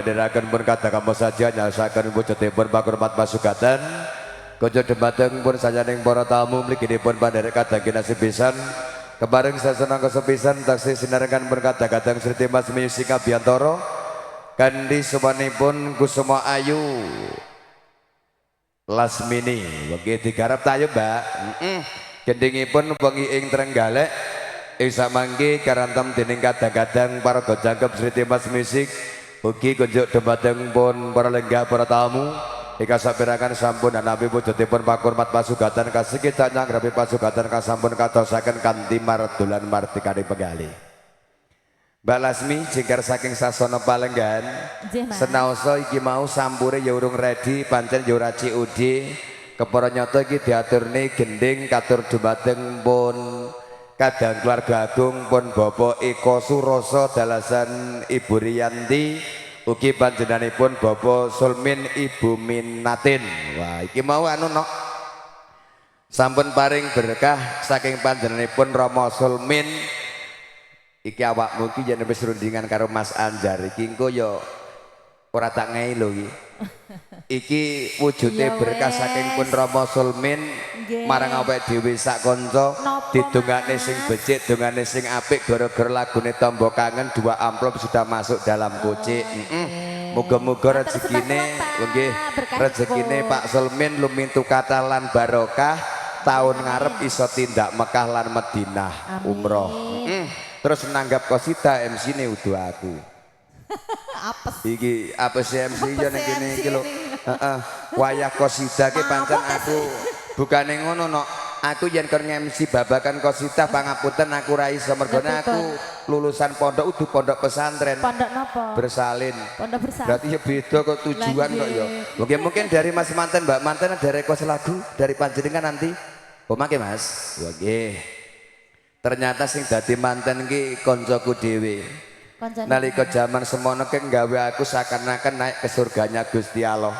Derakan pun kata kamu saja nyasakan wujudipun pakurmat pasugatan kunjuk demateng pun sajaning para tamu mliginipun pandherek kadang kinasih pisan kebareng sasenang kesepisan taksih sinarengan pun kadang Sri Mas Music Abiyantara kanthi sowanipun Kusuma Ayu Lasmini wengi digarap tayo Mbak gendingipun wengi ing Trenggalek ing samangke karantam dening kadang para gojangkep Sri Mas Music ugi kunjuk demateng pun para lenggah para tamu ika sapirakan sampun anapi wujudipun pakurmat pasugatan kasekita nyangrapi pasugatan kasampun katosaken kanthi mardolan martikani penggali Mbak Lasmi jingkar saking sasana Palenggan senaosa iki mau sampure ya urung ready pancen ya ora COD kepara nyata iki diaturne gending katur dumateng pun kadang keluarga agung pun Bapak Eko Suroso dalasan Ibu Riyanti ugi panjenenganipun Bapak Sulmin Ibu Minatin. Wah iki mau anu no sampun paring berkah saking panjenenganipun Rama Sulmin iki awakmu iki yen wis rundingan karo Mas Anjar iki engko ya ora tak ngei lho iki. Iki wujude berkah saking pun Rama Sulmin marang awake dhewe sak kanca didongane sing becik dongane sing apik gara-gara lagune Tombo Kangen 2 amplop sudah masuk dalam kucik. Muga-muga rezekine nggih rezekine Pak Sulmin lumintu kata lan barokah tahun ngarep iso tindak Mekah lan Madinah umroh. Terus nanggap qosida MC-ne udu aku. Apes iki apes MC yo ning kene iki lho heeh wayah qosida ki pancen aku bukane ngono no aku yen kon MC babakan qosida pangapunten aku ra iso mergone aku lulusan pondok udu pondok pesantren pondok napa bersalin pondok bersalin berarti ya beda kok tujuan kok ya mungkin dari Mas Manten Mbak Manten ada request lagu dari panjenengan nanti omake Mas nggih ternyata sing dadi manten ki koncoku dhewe nalika zaman semono ki nggawe aku seakan-akan naik ke surganya Gusti Allah.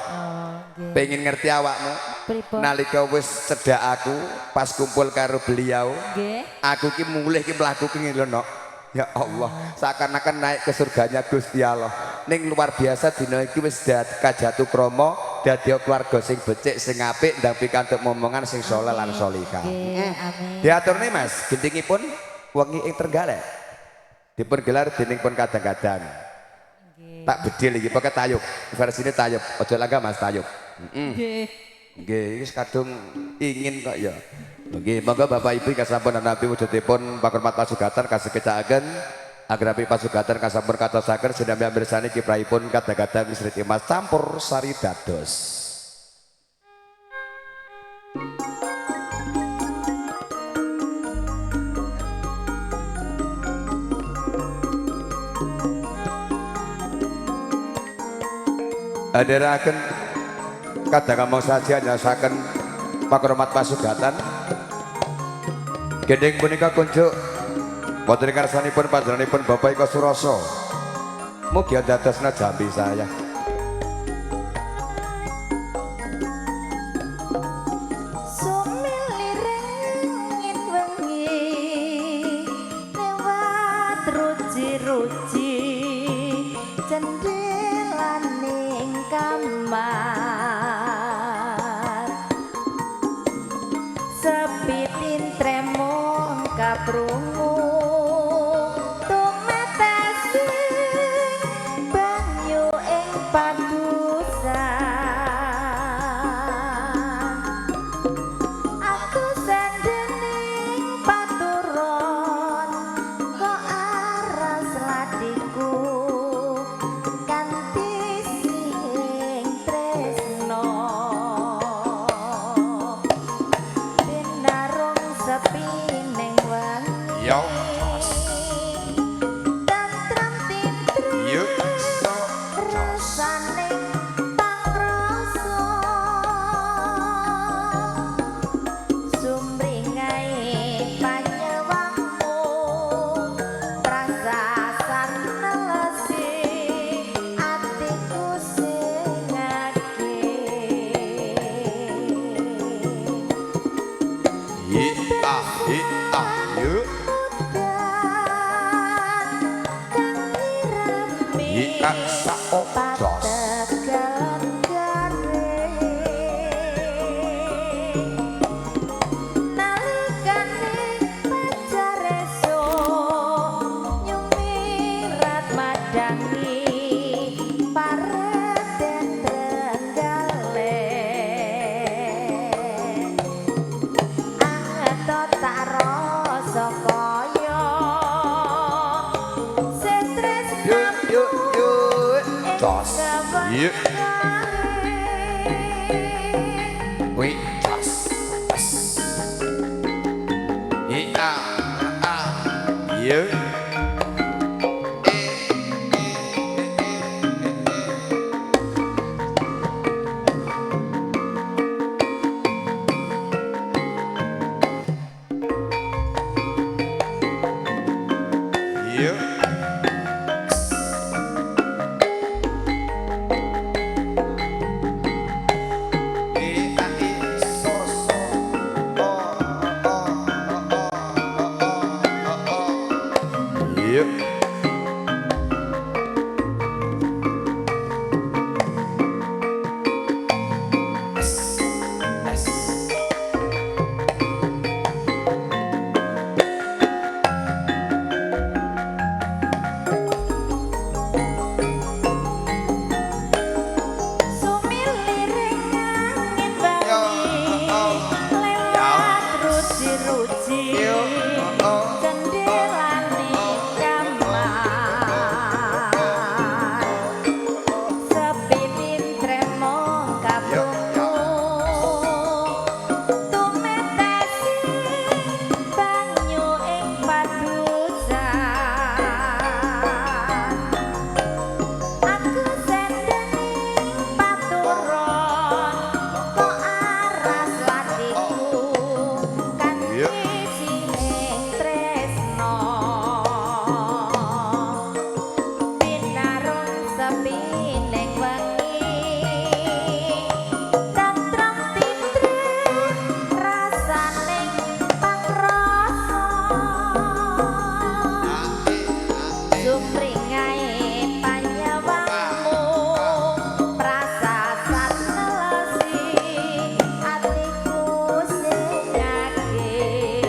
Pengen ngerti awakmu. Nalika wis cedhak aku pas kumpul karo beliau. Aku ki mulih ki mlaku ki ngono. Ya Allah, seakan-akan naik ke surganya Gusti Allah. Ning luar biasa dina iki wis kajatu krama dadi keluarga sing becik sing apik ndang pikantuk momongan sing saleh lan sholihah. Amin. Diaturne Mas, gendingipun wengi ing Trenggalek. Dipun gelar dening pun kadang-kadang tak bedil iki pokoke tayub versine tayub aja langga Mas tayub nggih wis kadung ingin kok ya nggih monggo Bapak Ibu kasampun anapi wujudipun pakurmat pasugatan kasegecakaken agrapi pasugatan kasampun katosaken sedaya mirsani kiprahipun kadang-kadang Sri Mas campur sari dados. Hadiraken kadang mau saja nyasaken pakurmat pasugatan gending punika kunjuk wonten karsanipun panjenenganipun Bapak Eko Suroso mugi dadosna jambi saya ruji-ruji kamar sepitin tremon kaprungu tumetesi banyu ing padusan aku sendening paturon kok aras ladiku Sak Dos. Tegalan garing nalikane pacar esuk nyumirat madangi pareten Trenggalek angetot tak rasa kaya setres Yuk yuk yuk. Dos. Yuk. Wih, dos. Iya. Yuk. Yuk. Yuk. Sumiliring angin wangi lewat ruji-ruji jendelane kamar sepi pintremo kabungku tumetesi banyu ing padusan aku sendening paturon kok aras latiku kan sining tresno pinarung sepining wengi tentrem titrih rasaning pangrasa Sumringae panyawangmu prasasat nelesi atiku sing nyakit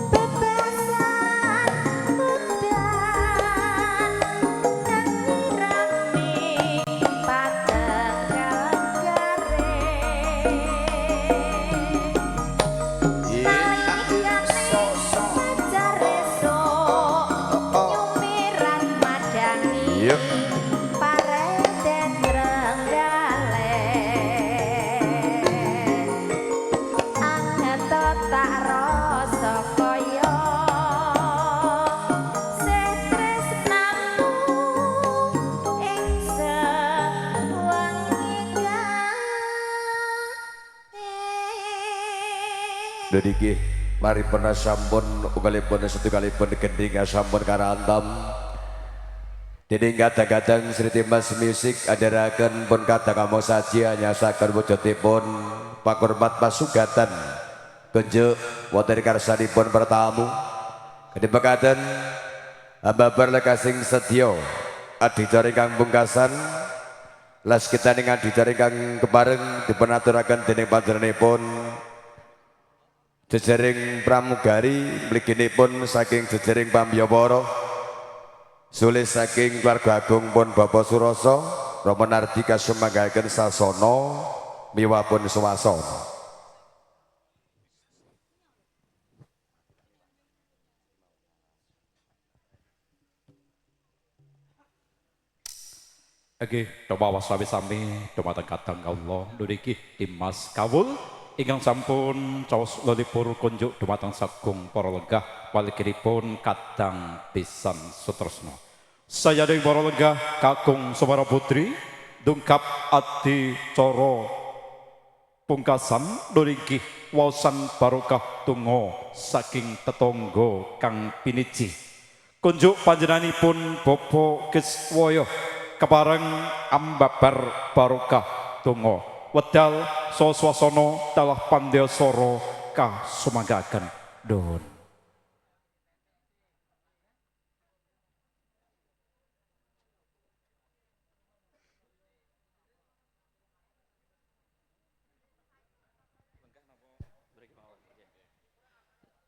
bebasan udan nangirami patenggalan garing pacar esuk nyumiran madangi Yuk. pareten Trenggalek angetot tak rasa kaya setresnamu ing sewangi Dediki, mari pernah sampun ugalipun setugalipun gending sampun karantam. Dene kadang-kadang Sri Timas Music adaraken pun kadang kamu saja nyasaken wujudipun pakurmat pasugatan kunjuk wonten karsanipun bertamu. Kedipekaten babar lekasing setya adicara ingkang pungkasan las kita ning adicara ingkang kepareng dipun aturaken dening panjenenganipun jejering pramugari mliginipun saking jejering pambiyawara sulis saking keluarga agung pun Bapak Suroso Rama Nardi kasumanggaken sasana miwapun swasana. Oke, coba wasabi sami dumateng kadang Allah nuriki Dimas Kawul ingkang sampun caos lelipur kunjuk dumateng sagung para legah walikiripun kadang pisan sutresna. Saya dening para legah kakung Semara Putri dungkap ati cara pungkasan nuriki waosan barokah tungo saking tetangga kang piniji. Kunjuk panjenenganipun Bapak Kiswoyo kepareng ambabar barokah donga wedal swasana dalah pandhasara kasumanggaken nuwun.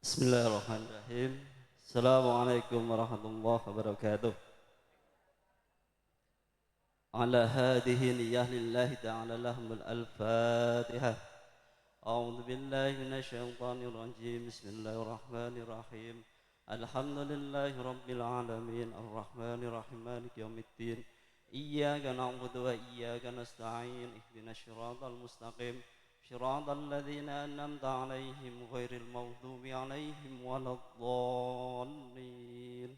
Bismillahirrahmanirrahim. Assalamualaikum warahmatullahi wabarakatuh. Ala hadhihi niyyah lillahi ta'ala lahumul al-fatihah. A'udzu billahi minasyaitonir rajim. Bismillahirrahmanirrahim. Alhamdulillahi rabbil alamin. Arrahmanir rahim. Maliki yaumiddin. Iyyaka na'budu wa iyyaka nasta'in. Ihdinas siratal mustaqim. صراط الذين أنعمت عليهم غير المغضوب عليهم ولا الضالين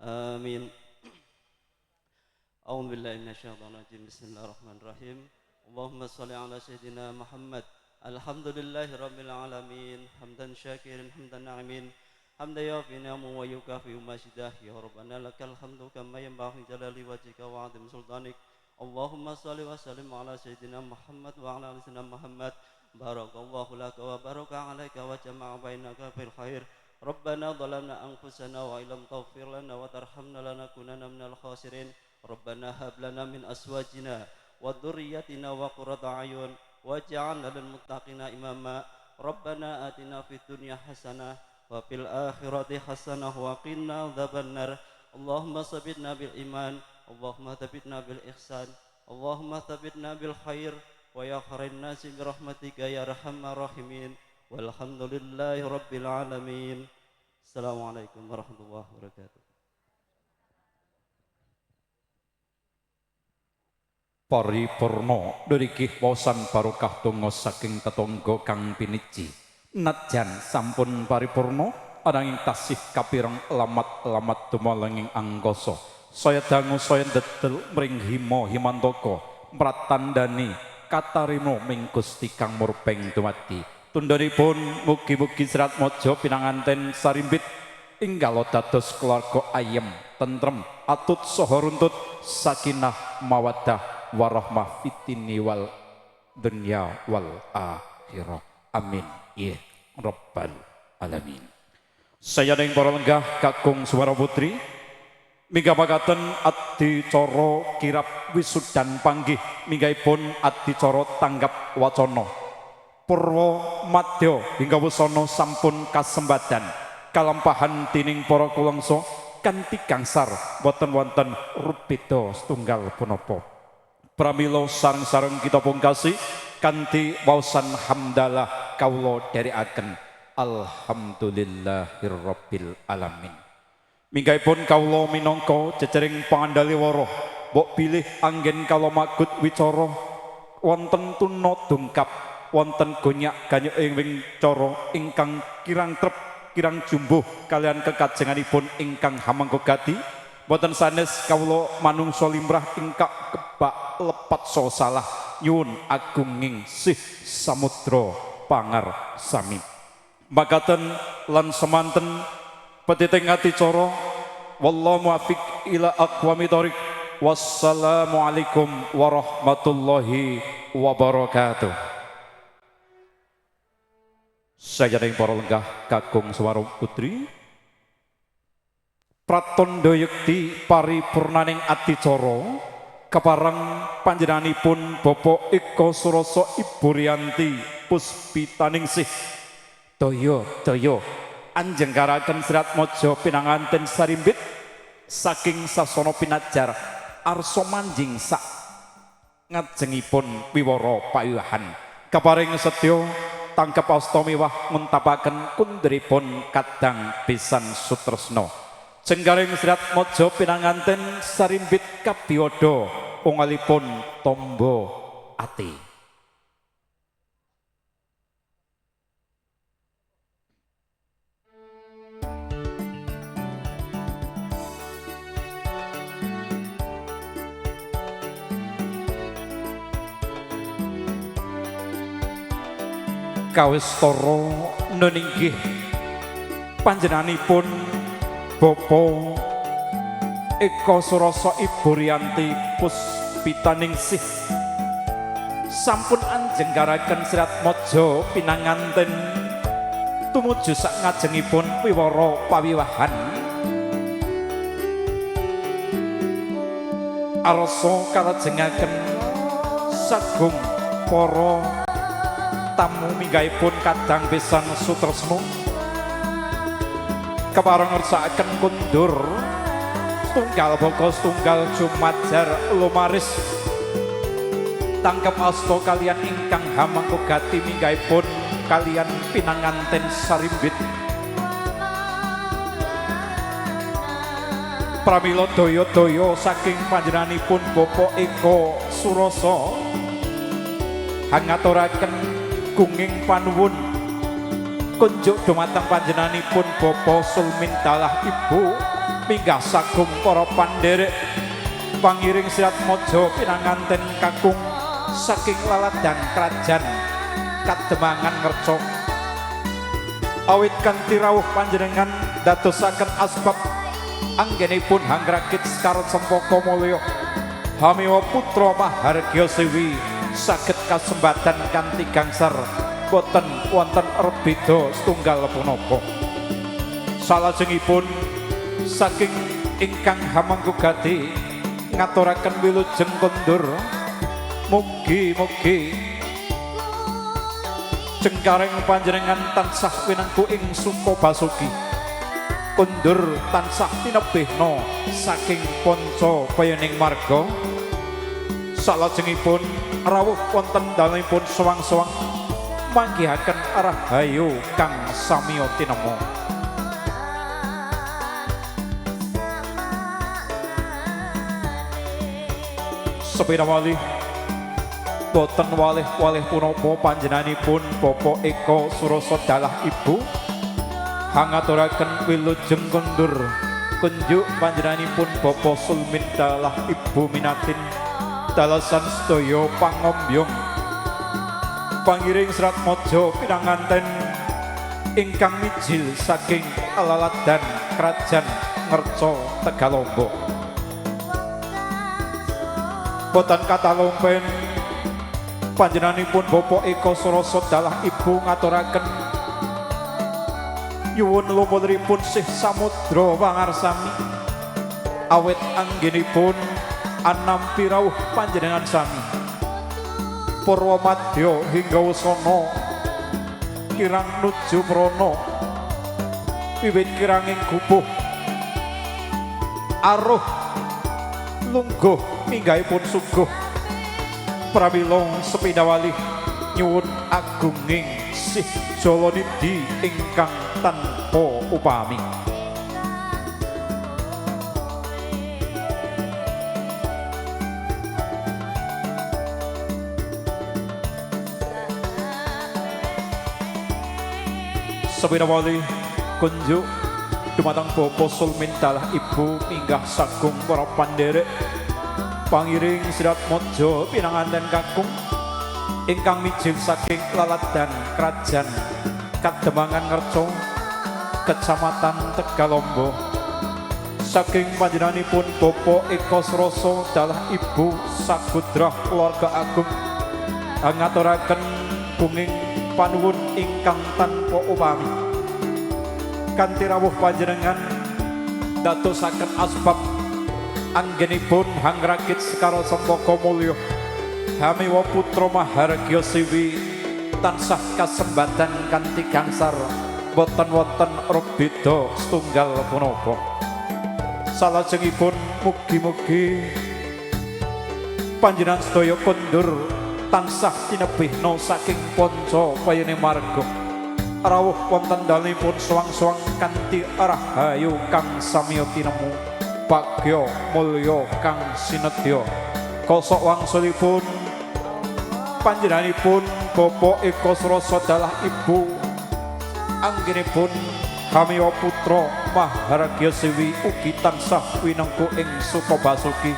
آمين أعوذ بالله من الشيطان الرجيم بسم الله الرحمن الرحيم اللهم صل على سيدنا محمد الحمد لله رب العالمين حمدا شاكرا حمدا ناعمين حمدا يوفي نعمه ويكافئ مجده يا ربنا لك الحمد كما ينبغي جلال وجهك وعظيم سلطانك اللهم صل وسلم على سيدنا محمد وعلى ال سيدنا محمد بارك الله لك وبارك عليك وجمع بينك في الخير ربنا ظلمنا انفسنا وان لم تغفر لنا وترحمنا لنكونن من الخاسرين ربنا هب لنا من ازواجنا وذريتنا وقرة اعين واجعلنا للمتقين اماما ربنا آتنا في الدنيا حسنة وفي الآخرة حسنة وقنا عذاب النار اللهم ثبتنا بالإيمان اللهم ثبتنا بالإحسان اللهم ثبتنا بالخير ويا خير الناس برحمتك يا أرحم الراحمين والحمد لله رب العالمين السلام عليكم ورحمة الله وبركاته. Paripurna nirikih waosan barokah donga saking tetangga kang piniji. Najan sampun paripurna ananging tasih kapireng lamat-lamat dumalenging angkasa. Saya dangu saya ndedel mring hima himantaka pratandani katarima ming Gusti kang murbeng dumadi. Tundhanipun mugi-mugi Serat Maja pinanganten sarimbit ingkang dados keluarga ayem, tentrem, atut saha runtut, sakinah mawaddah warahmah fitini wal dunya wal akhirah. Amin ya rabbal alamin. Saya ning para lenggah kakung Suwara Putri minggapakaken adicara kirab wisudan panggih minggahipun adicara tanggap wacana purwa madya hingga wusana sampun kasembadan kalampahan tining para kulangsa kanthi gangsar boten wonten rubeda setunggal punapa pramila sareng-sareng kita pungkasi kanthi waosan hamdalah kawula dherekaken alhamdulillahirabbil alamin. Minggahipun kawula minangka jejering pangandaliwara mbok bilih anggen kala magut wicara wonten tuna dungkap wonten gonyak ganyuk ing cara ingkang kirang trep kirang jumbuh kalian kekajenganipun ingkang hamangga gati boten sanes kawula manungsa limrah ingkang kebak lepat so salah nyuwun agunging sih samudra pangar sami makaten lan semanten petiting adicara wallahu muwaffiq ila aqwamit thoriq wassalamualaikum warahmatullahi wabarakatuh. Sajaning para lenggah kakung Suwara Putri pratandha yekti paripurnaning adicara kepareng panjenenganipun Bapak Eka Surasa Ibu Riyanti Puspitaningsih daya anjenggaraken Serat Maja pinanganten sarimbit saking sasana pinajar arsa manjing sak ngajengipun wiwara payuhan kaparing setya tangkep asta miwah muntapaken kundripun kadang pisan sutresna jenggaring Serat Maja pinanganten sarimbit kabiwada ungalipun tamba ati. Kawis tara neninggih panjenenganipun Bapak Eka Surasa Ibu Riyanti Puspitaningsih sampun anjenggaraken Serat Maja pinanganten tumuju sak ngajengipun wiwara pawiwahan arsa kalajengaken sagung para tamu minggahipun kadang pisan sutresna kepareng ngersakaken kundur tunggal boko tunggal Jumajar lumaris tangkep asta kalian ingkang hamangku gati minggahipun kalian pinanganten sarimbit pramila daya-daya saking panjenenganipun Bapak Eko Suroso hangaturaken gunging panuwun kunjuk dumateng panjenenganipun Bapak Sulmintalah Ibu minggah sagung para pandherek pangiring sirat mojo pinanganten kakung saking laladan krajan Kademangan Ngerco awit kanthi rawuh panjenengan dadosaken asbab anggenipun hangrakit sekarat sempaka mulya hamiwa putra mahargya sewi saged kasembatan kanthi gangsar boten wonten rebeda setunggal punapa salajengipun saking ingkang hamangku gati ngaturaken wilujeng kondur mugi-mugi cengkareng panjenengan tansah winengku ing suka basuki kundur tansah tinebihna saking panca payaning marga salajengipun rawuh wonten dalemipun sowang-sowang manggihaken rahayu kang samiya tinemu sepira malih boten walih-walih punapa panjenenganipun Bapak Eko Suroso dalah Ibu hangaturaken wilujeng kondur kunjuk panjenenganipun Bapak Sulmintalah Ibu minatin dalasan sedaya pangombyong pangiring serat mojo pinanganten ingkang mijil saking alaladan Krajan Ngerco Tegalombo boten katalompen panjenenganipun Bapak Eko Suroso dalah Ibu ngaturaken nyuwun lumuripun sih samudra pangarsami awet anggenipun anampi rawuh panjenengan sami Purwamadya hingga wasana kirang nuju prana wiwit kiranging gubuh aruh lungguh minggahipun suguh pramila sepindawali nyuwun agunging sih Jalanidi ingkang tanpa upami sepindawali kunjuk dumateng Bapak Sulmintalah Ibu minggah sagung para pandherek pangiring sirat mojo pinanganten kakung ingkang mijil saking laladan Krajan Kademangan Ngerco Kecamatan Tegalombo saking panjenenganipun Bapak Eko Suroso dalah Ibu Sagudrah keluarga agung ngaturaken bunging panuwun ingkang tanpa upami kanthi rawuh panjenengan dadosaken asbab anggenipun hangrakit sekara sempaka mulya hamiwa putra mahargya siwi tansah kasembatan kanthi gangsar boten wonten rebeda setunggal punapa salajengipun mugi-mugi panjenengan sedaya kondur tansah tinebihna saking panca payaning marga rawuh wonten dalemipun sowang-sowang kanthi rahayu kang samiya tinemu bagya mulya kang sinedya kosok wangsulipun panjenenganipun Bapak Eko Suroso dalah Ibu anggenipun hamiwa putra mahargya siwi ugi tansah winengku ing suka basuki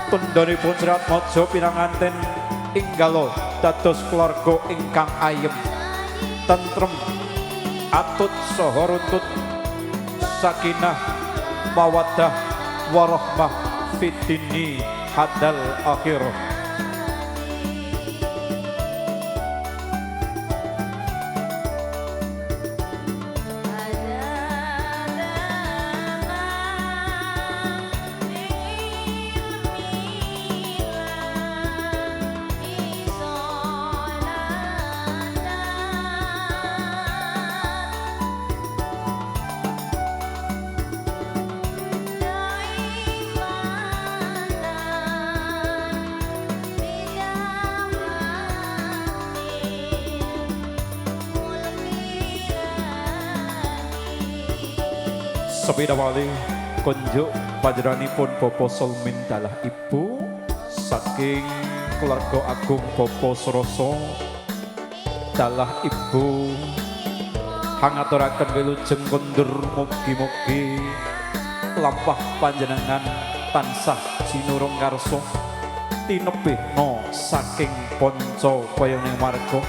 tundhanipun serat mojo pinanganten inggalo dados keluarga ingkang ayem tentrem atut saha runtut sakinah mawaddah warahmah fitini hadal akhirah sepeda wali konjuk panjenenganipun Bapak Sulmin dalah ibu saking keluarga agung Bapak Suroso dalah ibu hangaturaken wilujeng kondur mugi-mugi lampah panjenengan tansah sinurung karso tinebihna saking panca payoning marga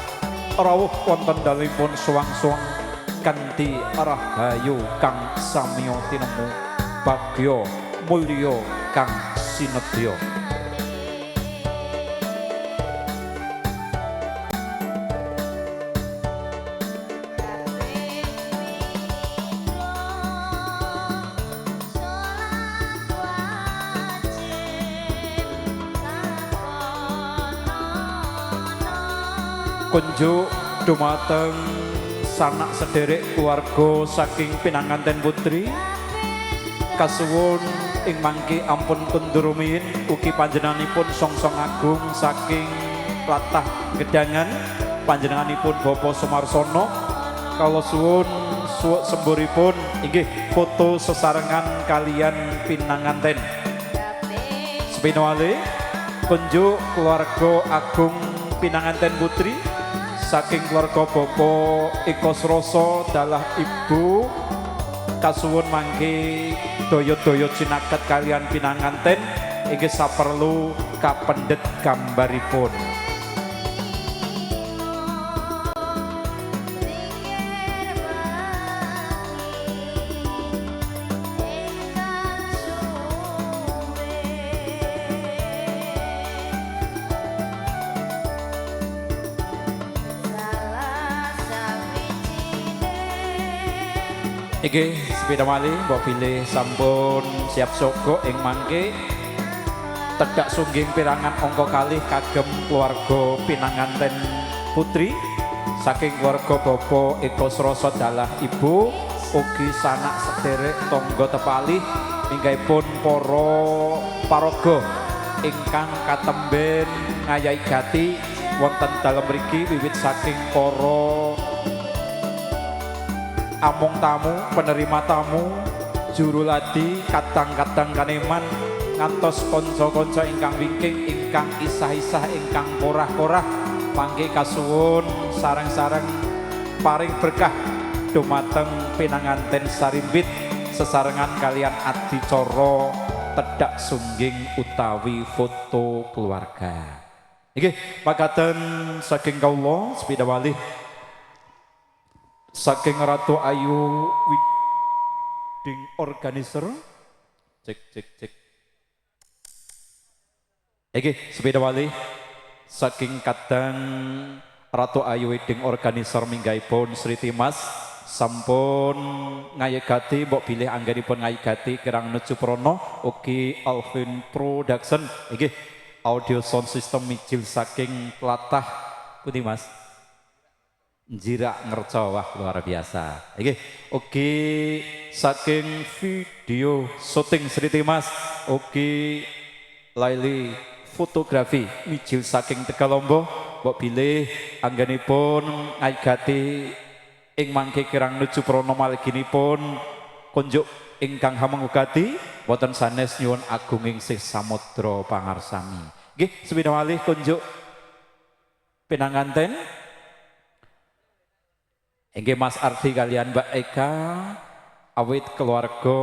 rawuh wonten dalipun suwang-suwang kanthi rahayu kang samiya tinemu bagya mulya kang sinedya. Kunjuk dumateng sanak sederek keluarga saking pinanganten putri kasuwun ing mangke ampun kundur rumiyin ugi panjenenganipun songsong agung saking latah gedangan panjenenganipun Bapak Sumarsono kala suwun semburipun inggih foto sesarengan kalian pinanganten sepinwale kunjuk keluarga agung pinanganten putri saking keluarga Bapak Eko Suroso dalah ibu kasuwun mangke daya-daya cinaket kalian pinanganten inggih saperlu kapendhet gambaripun. Iki sepeda malih mbok pilih sampun siap soko ing mangke tedak sungging pirangan angka kalih kagem keluarga pinanganten putri saking keluarga Bapak Eko Suroso dalah ibu ugi sanak sederek tangga tepalih minggahipun para paraga ingkang katemben ngayahi gati wonten dalem mriki wiwit saking para among tamu, penerima tamu, juru ladi, kadang-kadang kaneman, ngantos konco-konco ingkang wingking, ingkang isah-isah, ingkang korah-korah, mangke kasuwun sareng-sareng paring berkah dumateng pinanganten sarimbit sesarengan kalian adicara tedak sungging utawi foto keluarga. Nggih, makaten saking kawula sepeda malih saking Ratu Ayu wedding organizer cek iki sepeda wali saking kadang Ratu Ayu wedding organizer minggahipun Sri Timas sampun ngayegati mbok bilih anggenipun ngayegati kirang nuju prono ugi Alvin Production iki audio sound system mijil saking Tlatah pundi Mas Jirak Ngerco, wah luar biasa. Oke, saking video syuting Sri Timas, oke Laili fotografi mijil saking Tegalombo, mbok bilih anggenipun ngayegati ing mangke kirang nuju prono maliginipun kunjuk ingkang hamengugati boten sanes nyuwun agunging sih samudra pangarsami. Nggih, sepindah malih kunjuk pinanganten inggih Mas Ardi kalian Mbak Eka awit keluarga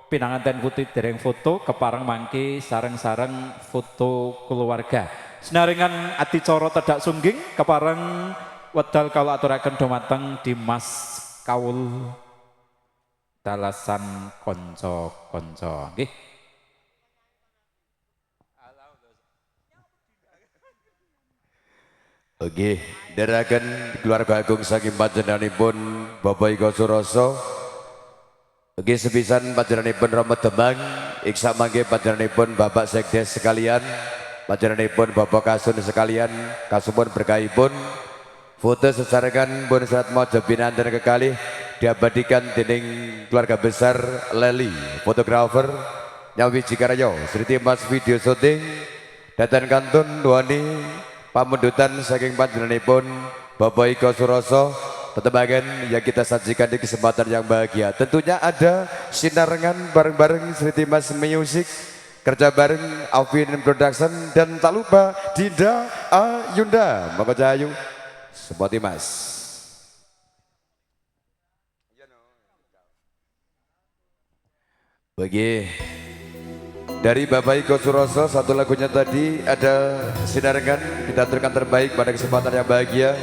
pinanganten putri dereng foto kepareng mangke sareng-sareng foto keluarga senaringan adicara tedak sungging kepareng wedal kalau aturaken dumateng Dimas Kaul dalasan konco-konco nggih. Oke, derakan keluarga agung saking panjenenganipun Bapak Eko Suroso. Oke, sepisan panjenenganipun Rama Demang, iksa mangke panjenenganipun Bapak Sekdes sekalian, panjenenganipun Bapak Kasun sekalian, kasupun berkahipun foto sesarengan pun serat mojo pinanten kekalih diabadikan dening keluarga besar Leli, fotografer Nyawi Jikaryo, Sri Timas video syuting, datan kantun duani pamundutan saking panjenenganipun Bapak Eko Suroso Tetembangan yang kita sajikan di kesempatan yang bahagia. Tentunya ada sinarengan bareng-bareng Sri Dimas Music, kerja bareng Alvin Production, dan tak lupa Dinda Ayunda. Monggo Cahayu, seperti Mas. Bagi dari Bapak Iko Suroso, satu lagunya tadi ada sinarengan, kita aturkan terbaik pada kesempatan yang bahagia.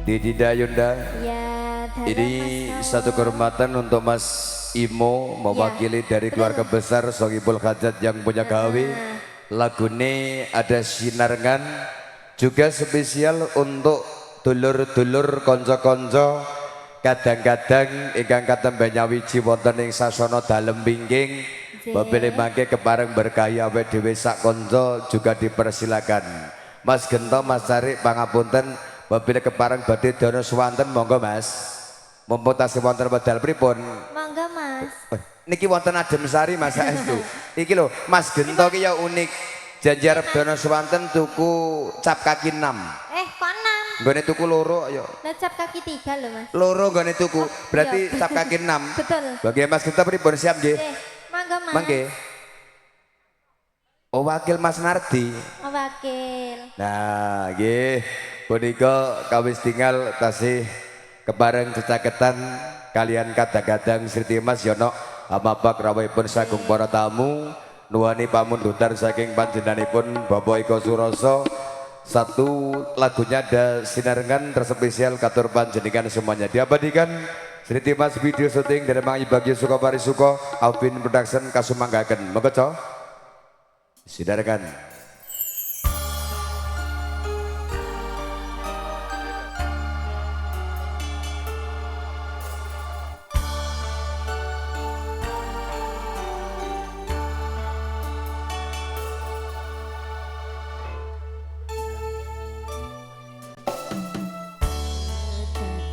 Di Dinda Ayunda, Ya, dalam ini Mas satu Nowo. kehormatan untuk Mas Imo mewakili dari keluarga besar Sohibul Hajat yang punya gawe. Lagu ini ada sinarengan juga spesial untuk dulur-dulur konco-konco kadang-kadang ingkang katembe nyawiji wonten ing sasana dalem wingking bapile mangke kepareng berkahi awake dhewe sak konco juga dipersilakan. Mas Gento, Mas Carik pangapunten bapile kepareng badhe dana swanten monggo Mas. Mumpung tasih wonten wedal pripun? Monggo Mas. Niki wonten Adem Sari Mas Saestu. Iki lho, Mas Gento ki ya unik. Janji arep dana swanten tuku cap kaki 6. Kok 6? Nggone tuku loro ya. Lecap kaki 3 loh Mas. Loro nggone tuku. Berarti iya. cap kaki 6. Betul. Bagi Mas Gento pripun siap nggih? Monggo Mas. Mangke. Oh, wakil Mas Nardi. Oh, wakil. Nah, nggih. Punika kawis tinggal tasih kebareng cecaketan kalian kadang-kadang Sri Dimas Yono amabak rawuhipun sagung para tamu nuwani pamundutan saking panjenenganipun Bapak Iko Suroso. Satu lagunya ada sinarengan terspesial katur panjenengan semuanya diabadikan Sri Dimas video syuting dari Mang Ibagyo Suko Parisuko Alvin Production kasumanggaken. Monggo co sinarengan.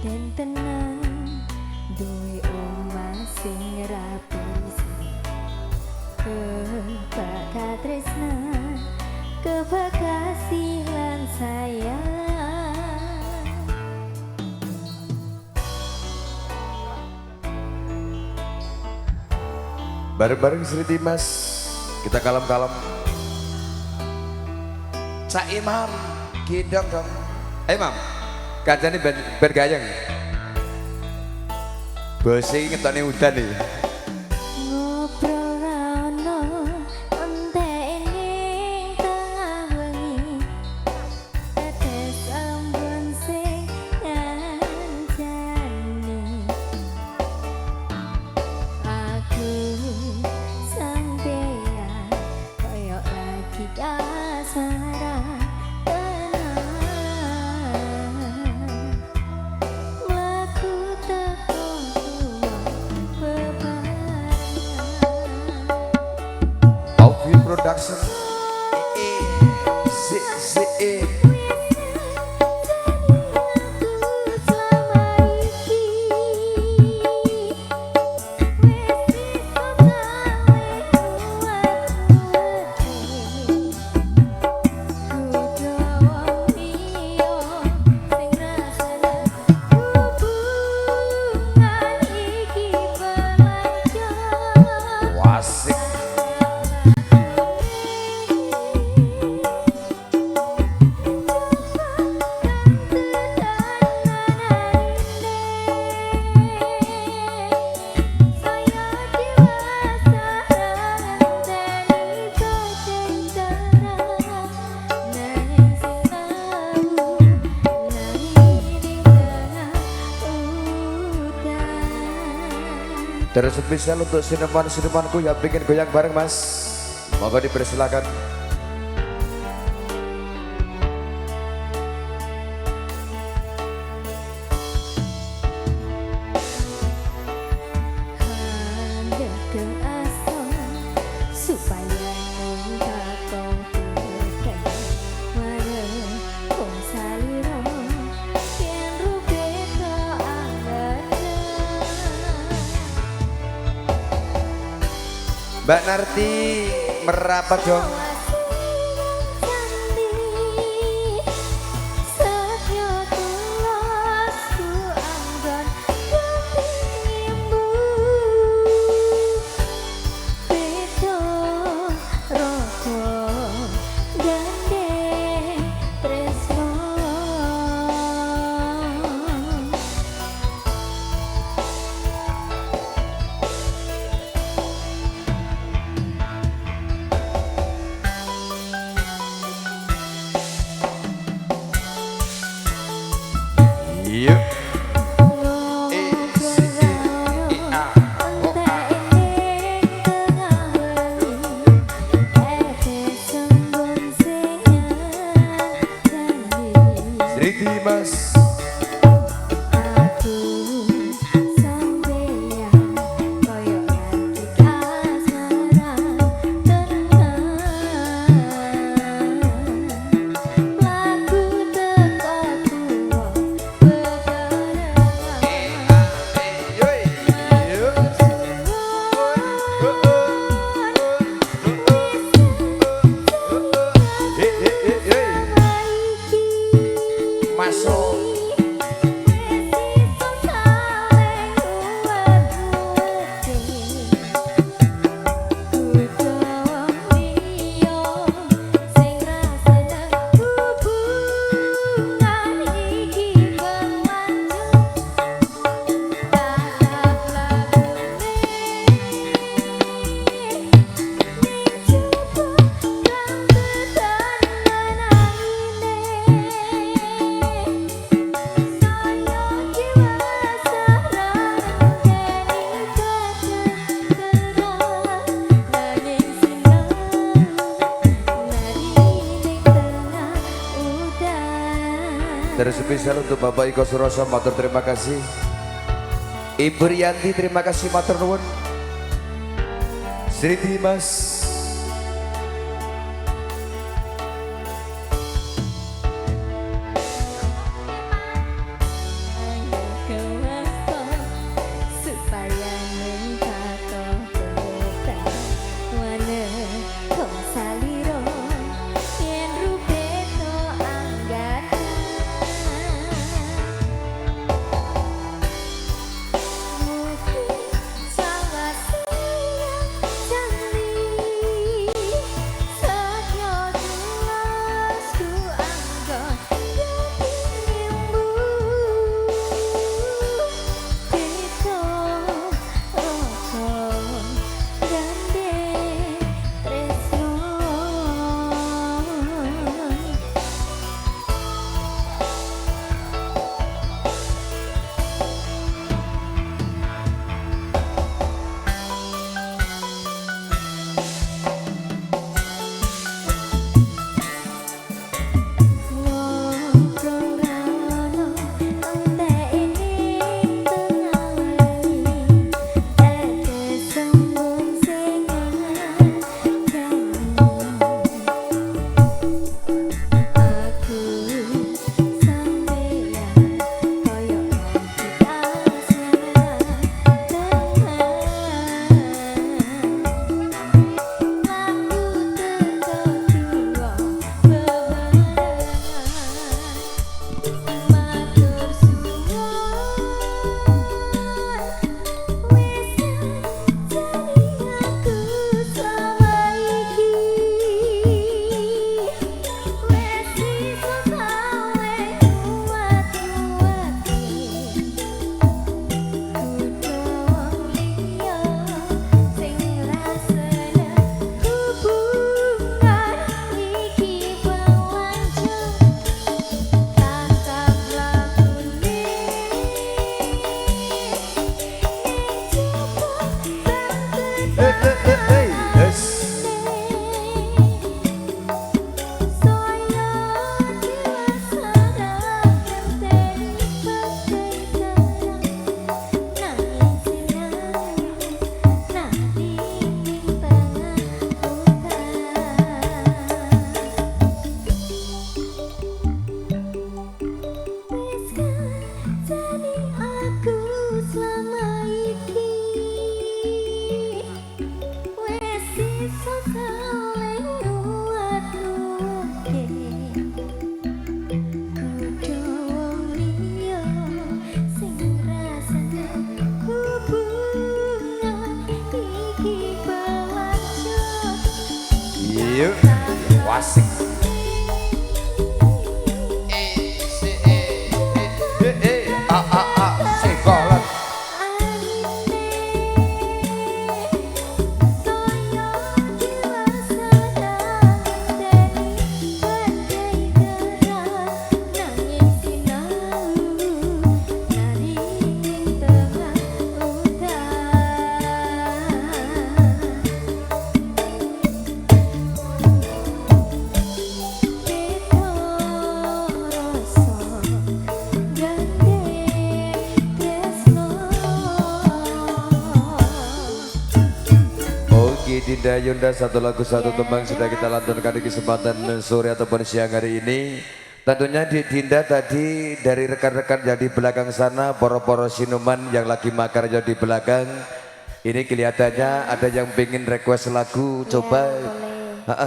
Den tenan duwe omah sing rapi kebakat tresna kebakasih lan sayang Bareng-bareng Sri Dimas kita kalem-kalem. Cak Imam gidong dong. Imam kancane bergayang. Bose ngetokne udan iki. ngobrol rano entene tengah wengi tetes ambon sing ngancani aku sampeyan koyo lagi kasaran mlaku teko Alvin Production. Wasik. Terus spesial untuk sineman-sinemanku yang bikin goyang bareng Mas. Monggo dipersilakan. Handek ke asa supaya engkau terkait mana kong saliro yen rupe ke anggana. Mbak Narti merapat dong. Yuk. Sri Dimas. Masuk. Terus spesial untuk Bapak Iko Suroso, matur terima kasih. Ibu Rianti terima kasih matur nuwun. Sri Dimas. supaya engkau terkait mana kong saliro yen rupe to anggana. Mungkin sangat sayang janji yuk. Wasik. Sekolah. Dinda Yunda satu lagu satu tembang sudah kita lantunkan di kesempatan sore ataupun siang hari ini. Tentunya di Dinda tadi dari rekan-rekan yang di belakang sana, poro-poro sinuman yang lagi makar yang di belakang. Ini kelihatannya ada yang pengen request lagu. Coba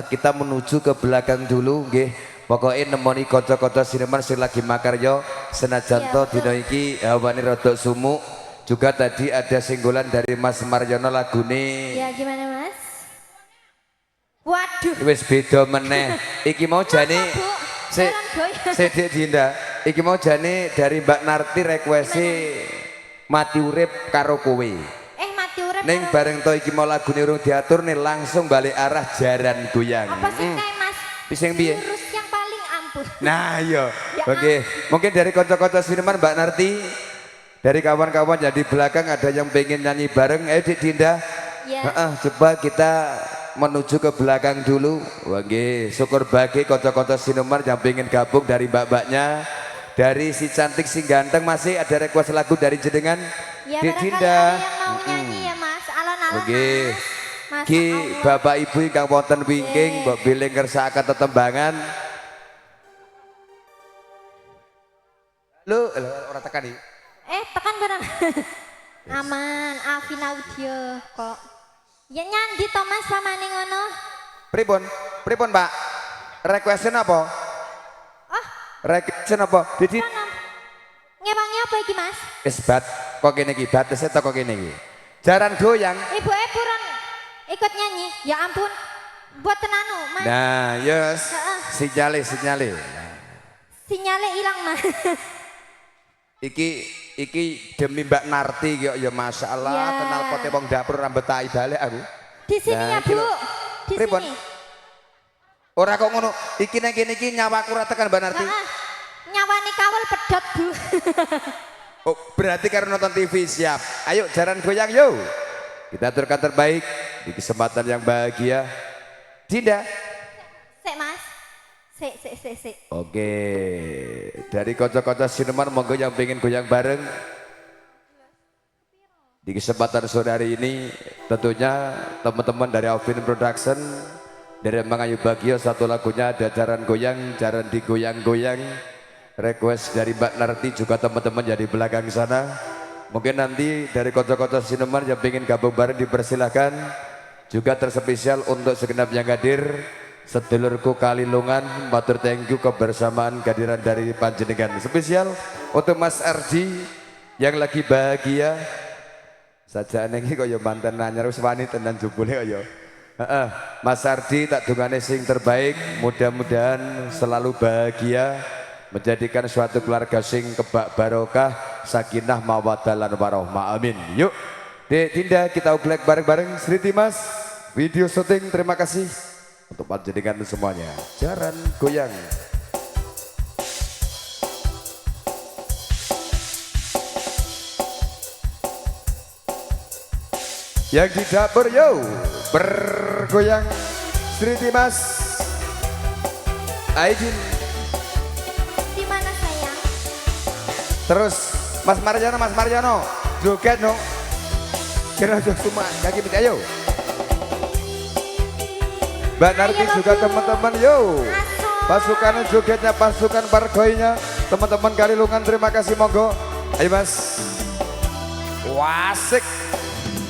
kita menuju ke belakang dulu, nggih. Pokoknya nemoni kocok-kocok sinuman sing lagi makar yo. Senajan to dina iki hawane rada sumuk. Juga tadi ada singgolan dari Mas Marjono lagune. Ya gimana Mas? Waduh. Wis beda meneh. Iki mau jane Sik Dinda. Iki mau jane dari Mbak Narti requesti Mati Urip karo kowe. Mati urip. Ning bareng to iki mau lagune urung diatur nih langsung balik arah jaran goyang. Apa sih kayak Mas? Pising piye? Jurus yang paling ampuh. Nah iya. Ya, Oke, mungkin dari kanca-kanca siniman Mbak Narti. Dari kawan-kawan yang di belakang ada yang pengen nyanyi bareng, Dik Dinda. Ya. Coba kita menuju ke belakang dulu. Oke, syukur bagi kocok-kocok sinuman yang pengen gabung dari mbak-mbaknya. Dari si cantik si ganteng masih ada request lagu dari jenengan. Ya, Dik barangkali Dinda. ada yang mau nyanyi ya Mas, alon-alon Oke. Mas. Ki Allah. bapak ibu ingkang wonten wingking mbok bilih ngersakaken tetembangan. Lu ora tekan iki. Tekan barang. Aman, Afin Audio kok. Ya nyandi Thomas sama ning ngono. Pripun Pak? Requestin apa? Oh, Requestin apa? Didi ngewangi apa iki Mas? wis bat kok kene iki batese teko kene iki. Jaran goyang. Ibu purun ikut nyanyi. Ya ampun. Buat tenanu, Mas. Nah, yes. Sinyale. Sinyalnya hilang, Mas. Iki demi Mbak Narti ya masyaallah Ya. kenal pote wong dapur rambut tai balik aku. Di sini Nah, ya, iki Bu. lho. Di Pripun? sini. Ora kok ngono. Iki nang kene iki nyawaku ora tekan Mbak Narti. Nyawani kawal pedot, Bu. Oh, berarti karena nonton TV siap. Ayo jaran goyang yo. Kita aturkan terbaik di kesempatan yang bahagia. Dinda. Sik, Mas. Sik. Oke, dari kocok-kocok sineman monggo yang pengen goyang bareng. Di kesempatan sore hari ini tentunya teman-teman dari Alvin Production dari Mangayu Bagio satu lagunya ada jaran goyang, jaran digoyang-goyang. Request dari Mbak Narti juga teman-teman jadi belakang sana. Mungkin nanti dari kocok-kocok sineman yang pengen gabung bareng dipersilahkan. Juga terspesial untuk segenap yang hadir. Sedulurku Kalilungan, matur thank you kebersamaan kehadiran dari panjenengan. Spesial untuk Mas Ardi yang lagi bahagia. Sajane iki kaya mantan anyar wis wani tenan jebule kaya. Mas Ardi tak dungane sing terbaik, mudah-mudahan selalu bahagia menjadikan suatu keluarga sing kebak barokah, sakinah mawaddah lan warahmah. Amin. Yuk. Dek Dinda kita uglek bareng-bareng Sri Timas. Video syuting terima kasih. Untuk panjenengan semuanya, jaran goyang. Yang di dapur yo bergoyang Sri Timas. Aidin. Di mana sayang? Terus Mas Marjono, joget no. Kira cuma kaki minta yo. Mbak Narti juga teman-teman yo. Pasukan jogetnya, pasukan pargoinya, teman-teman Kalilungan terima kasih monggo. Ayo Mas. Wasik.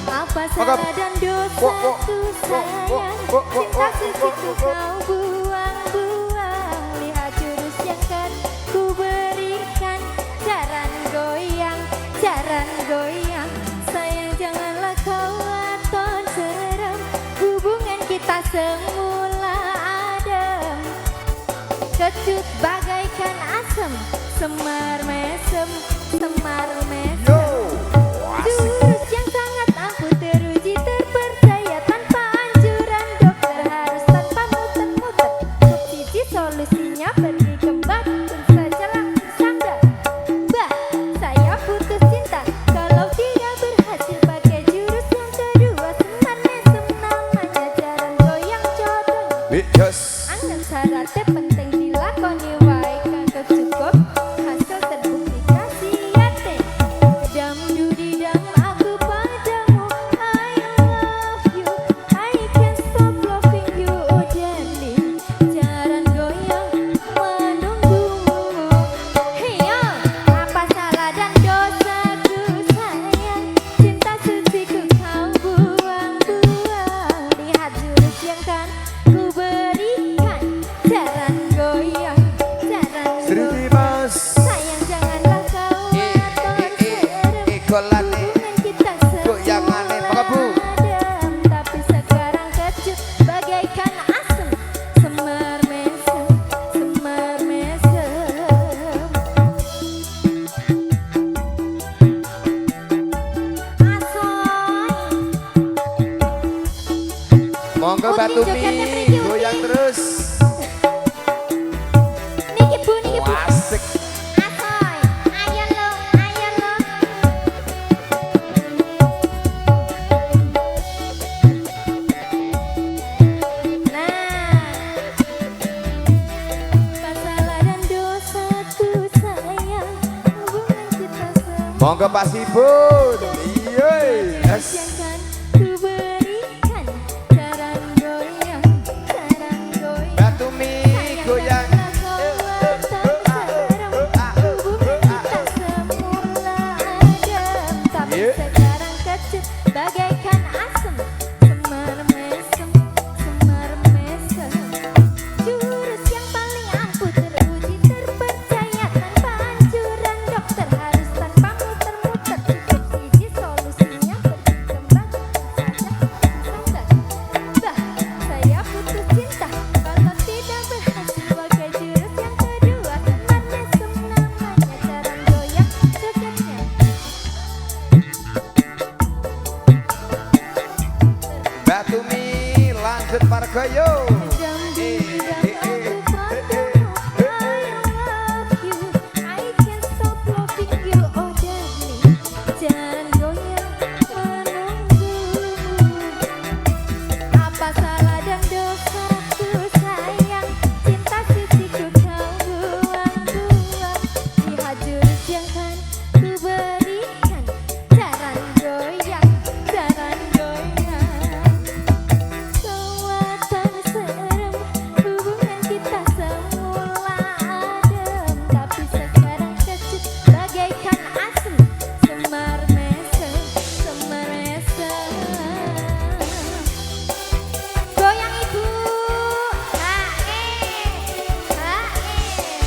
Apa salah dan dosaku sayang, cinta suciku kau buang-buang. Lihat jurus yang kan ku berikan, jaran goyang, sayang janganlah kau aton serem. Hubungan kita semula kecut bagaikan asem. Semar mesem, semar mesem. Yo, asik. Jurus yang sangat ampuh teruji terpercaya tanpa anjuran dokter harus tanpa muter-muter. Subsidi solusinya pergi kembali pun saja langsung sandar. Bah, saya putus cinta kalau tidak berhasil pakai jurus yang kedua. Semar mesem namanya jalan goyang jodoh. Yes. Angkat syaratnya penting dilakoni wae kagak cukup hasil terbukti kasihate. Dam dudi dam aku padamu I love you I can't stop loving you oh darling. Jalan goyang menunggumu. Hey yo, apa salah dan dosaku sayang. Cinta suciku kau buang-buang. Lihat jurus yang kan ku berikan. Jalan goyang, jalan Sri goyang. Dimas. Sayang janganlah kau atur serem. Ikolane. Hubungan kita Goyangane, semula Pak Bu. adem, tapi sekarang kecut bagaikan asem. Semar mesem, semar mesem. Asoy. Monggo Undi Batu jogetnya Mi, mriki, Undi. goyang terus. Niki bu, niki bu. Asik. Asoy, ayo lo, ayo lo. Nah, masalah dan dosaku sayang, hubungan kita semua. Monggo Pak Sibun. Iya. Yes. Yang kan ku berikan, jalan goyang, jalan goyang. Batu Mi, Sayang goyang. janganlah kau atur serem. Hubungan kita semula adem, tapi Yeah. sekarang kecut bagaikan asem. Semar mesem, semar mesem. Jurus yang paling ampuh teruji terpercaya tanpa anjuran dokter harus tanpa muter-muter. Cukup siji solusinya berkembang saja sandar. Bah, saya putus cinta kalau tidak berhasil pakai jurus yang kedua. Semar mesem namanya jalan goyang jogetnya. Batu Mi, lanjut Pargoyo. Dam dum dam aku padamu I love you I can't stop loving you oh darling. Jalan goyang menunggumu. Apa salah dan dosaku sayang. Cinta suciku kau buang-buang. Lihat jurus yang kan ku berikan. Jalan goyang, jalan goyang. Kekuatan serem, hubungan kita semula adem, tapi sekarang kecut bagaikan asem. Semar mesem, semar mesem. Goyang ibu, hae, hae.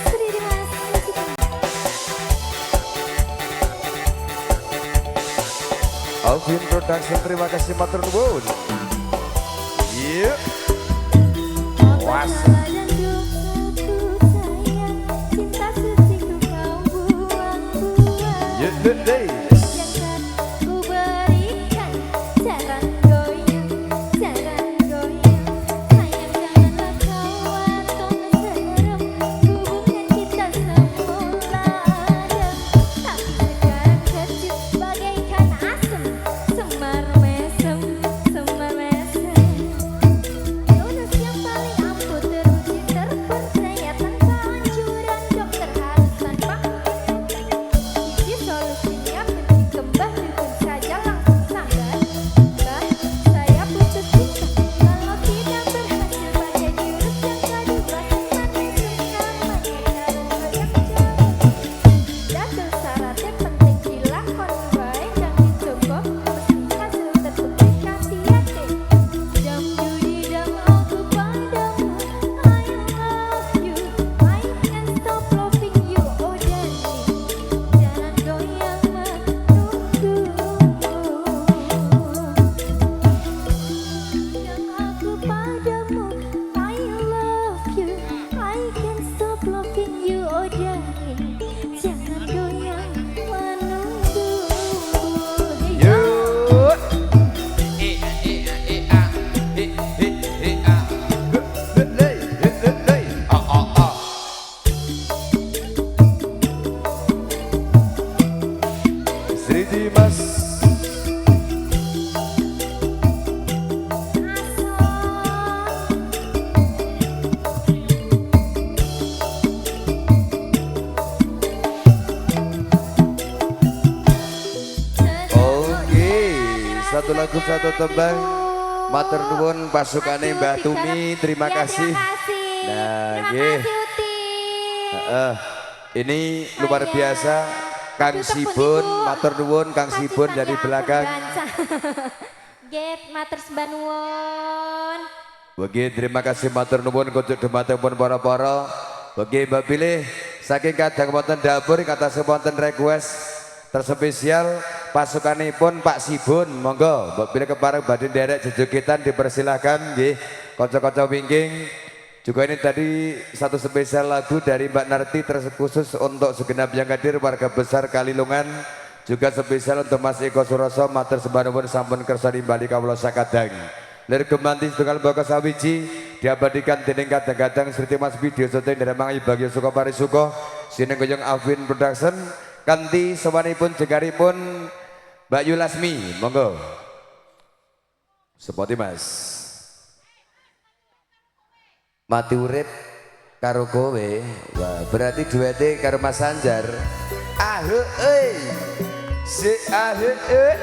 Sri Dimas Musik. Alvin Production, terima kasih matur nuwun. Iya. Apa salah dan dosaku sayang. Cinta suciku kau buang-buang. Yes, yes. Yang kan ku berikan. Jalan goyang, jalan goyang. Sayang janganlah kau atur serem. Hubungan kita semula adem, tapi sekarang kecut bagaikan asem. Semar mesem, semar mesem. Jurus yang paling ampuh teruji Sri Dimas satu lagu satu tembang matur nuwun pasukane Mbah Tumi, terima kasih. Nah, nggih. Ini luar biasa Kang Sibun, matur nuwun Kang Sibun dari belakang. Get matur sembah nuwun. Bagi terima kasih matur nuwun kutuk dumatengipun para-para. Bagi Mbak Pilih saking kadang wonten dapur kata wonten request terspesial pasukanipun Pak Sibun, monggo Mbak Pilih kepareng badhe nderek jejogetan dipersilahkan nggih kanca-kanca wingking. Juga ini tadi satu spesial lagu dari Mbak Narti terkhusus untuk segenap yang hadir warga besar Kalilungan. Juga spesial untuk Mas Eko Suroso matur sembah nuwun sampun kersa nimbali kawula sakadang. Lir gemanti setunggal baka sawiji diabadikan dening kadang-kadang Sri Mas video syuting Deremang Ibagyo Suko Parisuko Sinenggoyong Afin Production kanthi sawanipun jegaripun Mbak Yulasmi, monggo. Sepoti Mas. Mati urip karo kowe, wah berarti duete karo Mas Anjar. Ahe euy. Si ahe euy.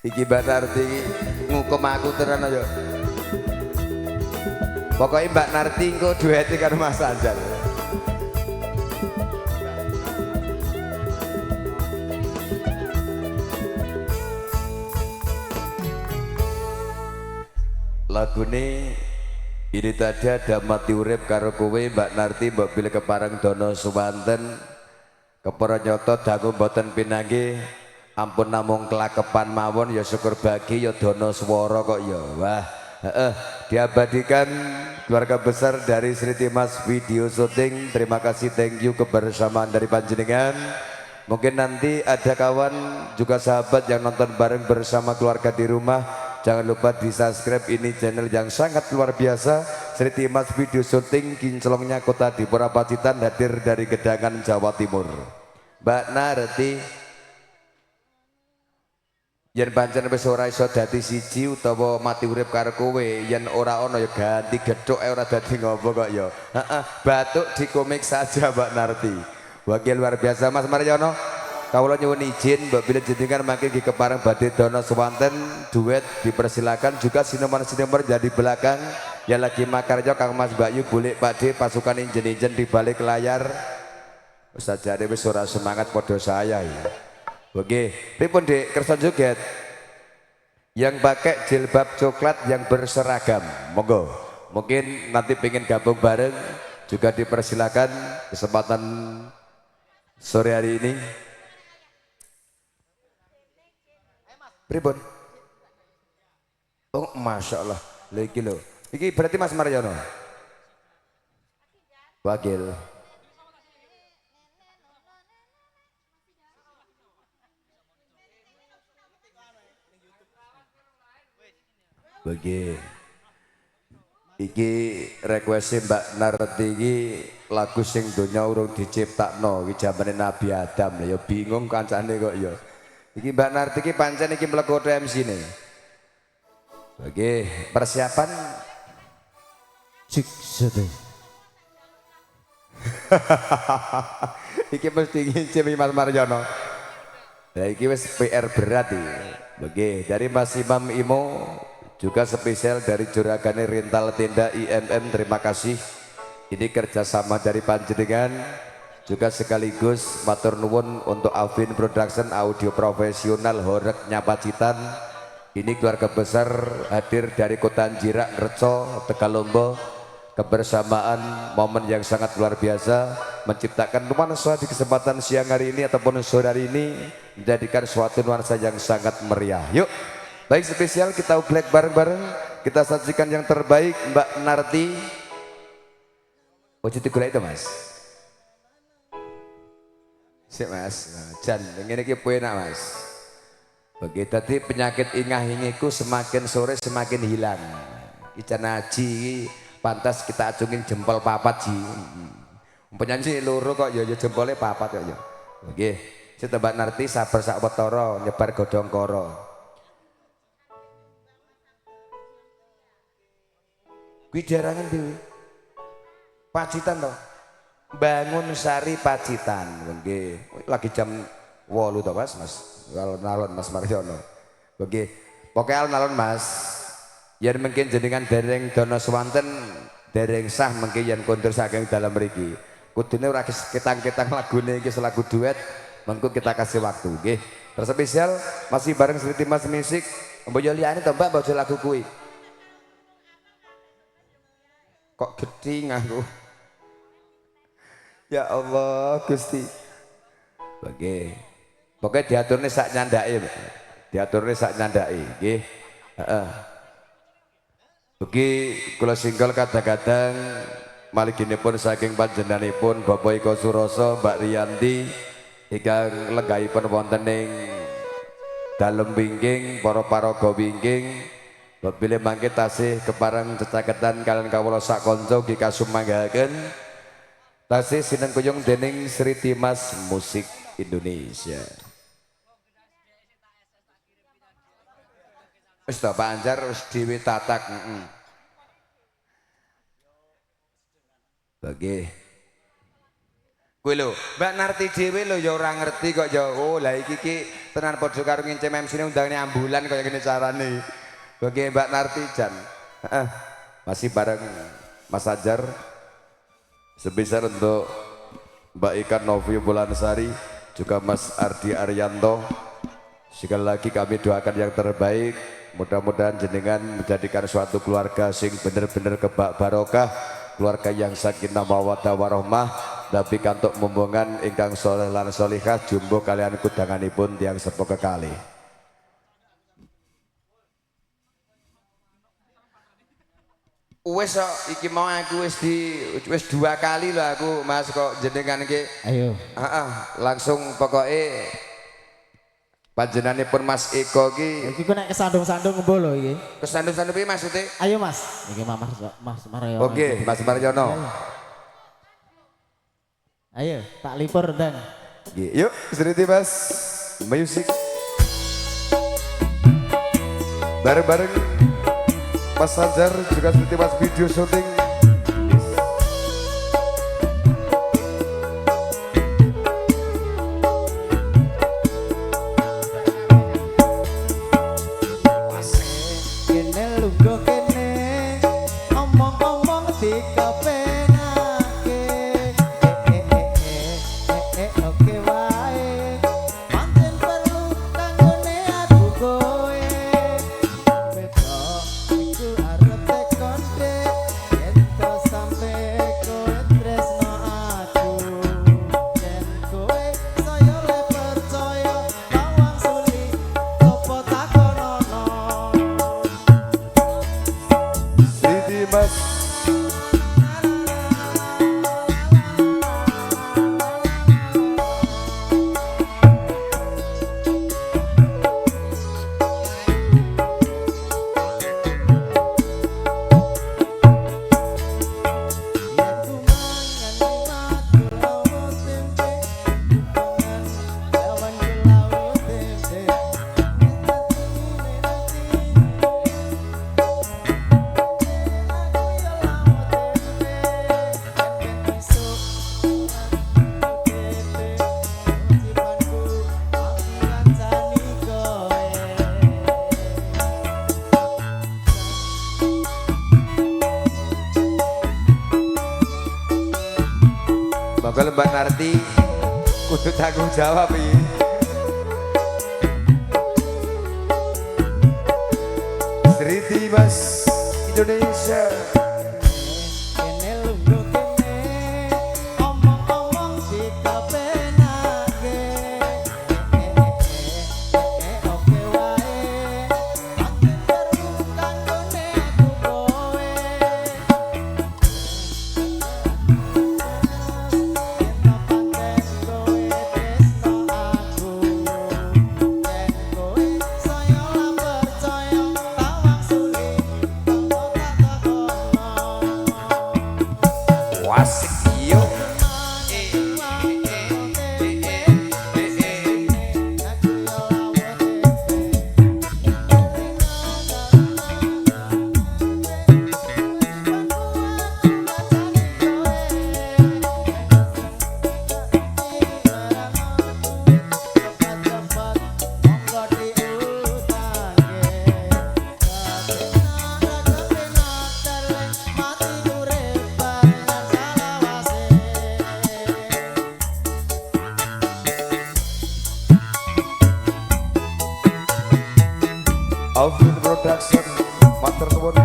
Iki Mbak Narti ngukum aku tenan ayo. Pokoknya Mbak Narti engko dueti karo Mas Anjar. Lagune ini tadi ada mati urip karo kowe Mbak Narti mbok pilih kepareng Dono Suwanten kepara nyoto dangu mboten pinanggih. Ampun namung kelakepan mawon ya syukur bagi ya dono swara kok ya. Wah, diabadikan keluarga besar dari Sri Mas video syuting. Terima kasih, thank you kebersamaan dari panjenengan. Mungkin nanti ada kawan juga sahabat yang nonton bareng bersama keluarga di rumah. Jangan lupa di subscribe ini channel yang sangat luar biasa Sri Mas video syuting kinclongnya kota Dipura Pacitan hadir dari Gedangan Jawa Timur. Mbak Narti yen pancen wis ora iso dadi siji utawa mati urip karo kowe yen ora ana ya ganti gethuk ora dadi ngopo kok ya. Batuk di komik saja Mbak Narti. Wakil luar biasa Mas Maryono. Kawula nyuwun izin Mbak Bilih jenengan mangke nggih kepareng badhe Dono Suwanten duet dipersilakan juga sineman-sineman jadi belakang yang lagi makarya Kang Mas Bayu boleh Pakde pasukan injen-injen di balik layar. Ustaz jare wis ora semangat padha saya ya. Oke, pripun Dek kersa joget yang pakai jilbab coklat yang berseragam, monggo. Mungkin nanti pengen gabung bareng juga dipersilakan kesempatan sore hari ini. Pripun? Oh, masya Allah, lagi lo. Iki berarti Mas Maryono. Wakil. Bagi iki request Mbak Narti iki lagu sing donya urung diciptakno iki jamane Nabi Adam ya bingung kancane kok ya. Iki Mbak Narti iki pancen iki mlegoto MC-ne. Bagi persiapan cik sede. Iki mesti ngincim Mas Maryono. Nah iki wis PR berat iki. Bagi dari Mas Imam Imo juga spesial dari Juragane Rental Tenda IMM, terima kasih. Ini kerjasama dari panjenengan juga sekaligus matur nuwun untuk Afin Production audio profesional Horek Nyapacitan. Ini keluarga besar hadir dari kota Jirak, Ngerco, Tegalombo. Kebersamaan momen yang sangat luar biasa menciptakan nuansa di kesempatan siang hari ini ataupun sore hari ini menjadikan suatu nuansa yang sangat meriah. Yuk, baik spesial kita uglek bareng-bareng, kita sajikan yang terbaik Mbak Narti. Oh jadi gula itu mas. Sip mas, Jan, ini kita enak mas. Begitu tadi penyakit ingah-ingiku semakin sore semakin hilang. Ican haji pantas kita acungin jempol papat ji. Penyanyi loro kok ya jempolnya papat kok ya. Oke, saya Mbak Narti sabar sak wetara nyebar godhong koro. Kuwi darangan dhewe. Pacitan toh. Bangun Sari Pacitan. Nggih. Lagi jam 8 toh Mas, Mas. Alon-alon Mas Mariono. Nggih. Pokoke alon-alon Mas. Yen mungkin jenengan dereng dono swanten dereng sah mungkin yen kondur saking dalam mriki. Kudune ora ketang-ketang lagune iki selagu duet, mengko kita kasih waktu nggih. Terspesial masih bareng Sri Mas Music. Mbok yo liyane to Mbak baca lagu kuwi. Kok geding aku. Ya Allah Gusti. Oke. Pokoke diaturne sak nyandake. Diaturne sak nyandake nggih. Heeh. Ugi kula singgal kadang-kadang maliginipun saking panjenenganipun Bapak Iko Suroso, Mbak Riyanti ingkang lenggahipun wonten ing dalem wingking para paraga wingking bilih mangke tasih kepareng cecaketan kalian kawula sak kanca ugi kasumanggahaken tasih sinengkuyung dening Sri Dimas Musik Indonesia. Wis ta Pak Anjar wis dhewe tatak. Bagi. Kuwi lho, Mbak Narti dhewe lho ya ora ngerti kok ya. Oh, lah iki tenan padha karo ngincem MC-ne undangane ambulan kaya ngene carane. Bagi Mbak Narti Jan. Heeh. Masih bareng Mas Anjar. Sebesar untuk Mbak Ikan Novi Bulansari juga Mas Ardi Arianto. Sekali lagi kami doakan yang terbaik. Mudah-mudahan jenengan menjadikan suatu keluarga sing bener-bener kebak barokah, keluarga yang sakinah mawaddah warahmah, tapi kantuk mumbungan ingkang soleh lan solihah jumbo kalian kudanganipun tiang sepuh kekali. Wes kok iki mau aku wis 2 kali lho aku Mas kok jenengan iki. Ayo. Langsung pokoknya panjenenganipun Mas Eko ki. Iki ku nek kesandung-sandung ngembo lho iki. Kesandung-sandung piye maksudnya? Ayo Mas. Iki Mas Mariono. Oke, Mas Mariono. Ayo, tak lipur ndang. Yuk, Sri Dimas Music. Bareng-bareng Mas Anjar juga Sri Dimas video syuting. Monggo Mbak Narti kudu tanggung jawab iki. Mas Indonesia. Kene lungguh kene omong-omong dikapenake. Oke wae makin seru kanggone aku kowe. Yen pancen kowe tresno aku, yen kowe saya ora percaya tawang sulit tanggo tak kono. Wasik yo. Alvin Production, matur nuwun.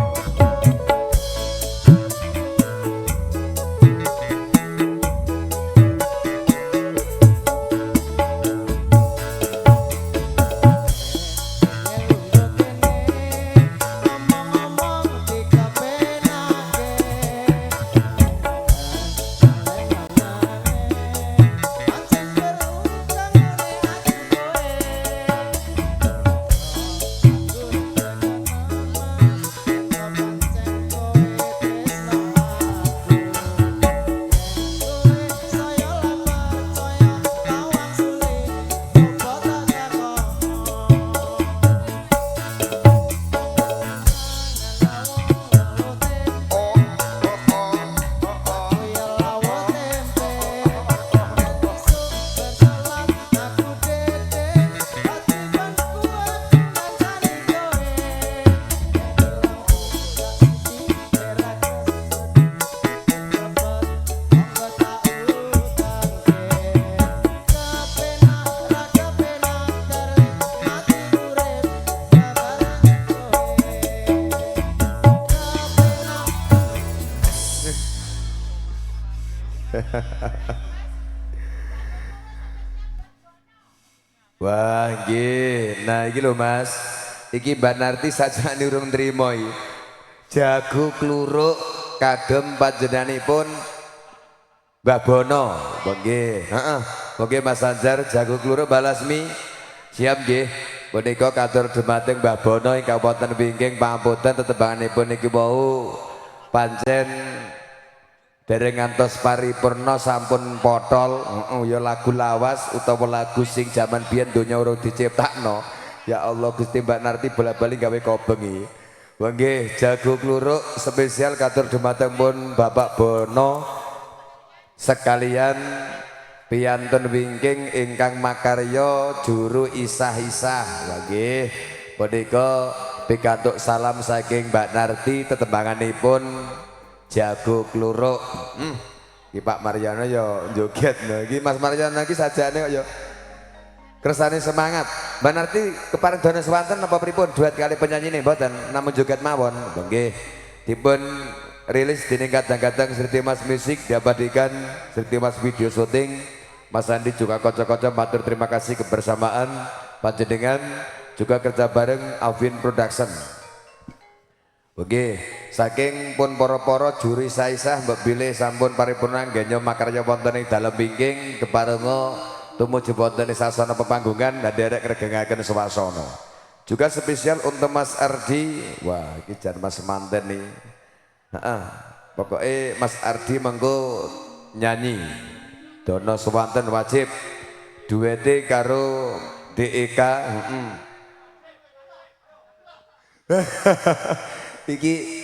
Wah, nggih. Nah, iki lho Mas. Iki Mbak Narti sajane urung trimo iki. Jago kluruk kagem panjenenganipun Mbah Bono. Nggih. Heeh. Nggih Mas Anjar jago kluruk Balasmi. Siap nggih. Punika katur dumateng Mbah Bono ing Kabupaten Wingking Pamunten tetembanganipun niki wau pancen dereng ngantos paripurna sampun potol. Ya lagu lawas utawa lagu sing jaman biyen donya urung diciptakno. Ya Allah Gusti Mbak Narti bola-bali gawe kobeng iki. Wah nggih jago kluruk spesial katur dumateng pun Bapak Bono sekalian piyantun wingking ingkang makarya juru isah-isah. Wah nggih punika pikantuk salam saking Mbak Narti tetembanganipun jago kluruk. Iki Pak Maryana ya joget. Nah iki Mas Maryana iki sajane kok ya kersane semangat. Mbak Narti kepareng dana swanten napa pripun duet kali penyanyi nih mboten namun joget mawon. Nggih dipun rilis dening kadang-kadang Sri Mas Musik diabadikan Sri Mas video syuting. Mas Andi juga kocok-kocok matur terima kasih kebersamaan panjenengan juga kerja bareng Alvin Production. Oke, saking pun poro-poro juri saisah mbok bilih sampun paripurna nggenya makarya wonten ing dalem wingking keparenga tumuju wonten ing sasana pepanggungan nderek regengaken swasana. Juga spesial untuk Mas Ardi. Wah, iki jan Mas manten nih. Heeh. Pokoke Mas Ardi mengko nyanyi. Dono swanten wajib duete karo DEK. Iki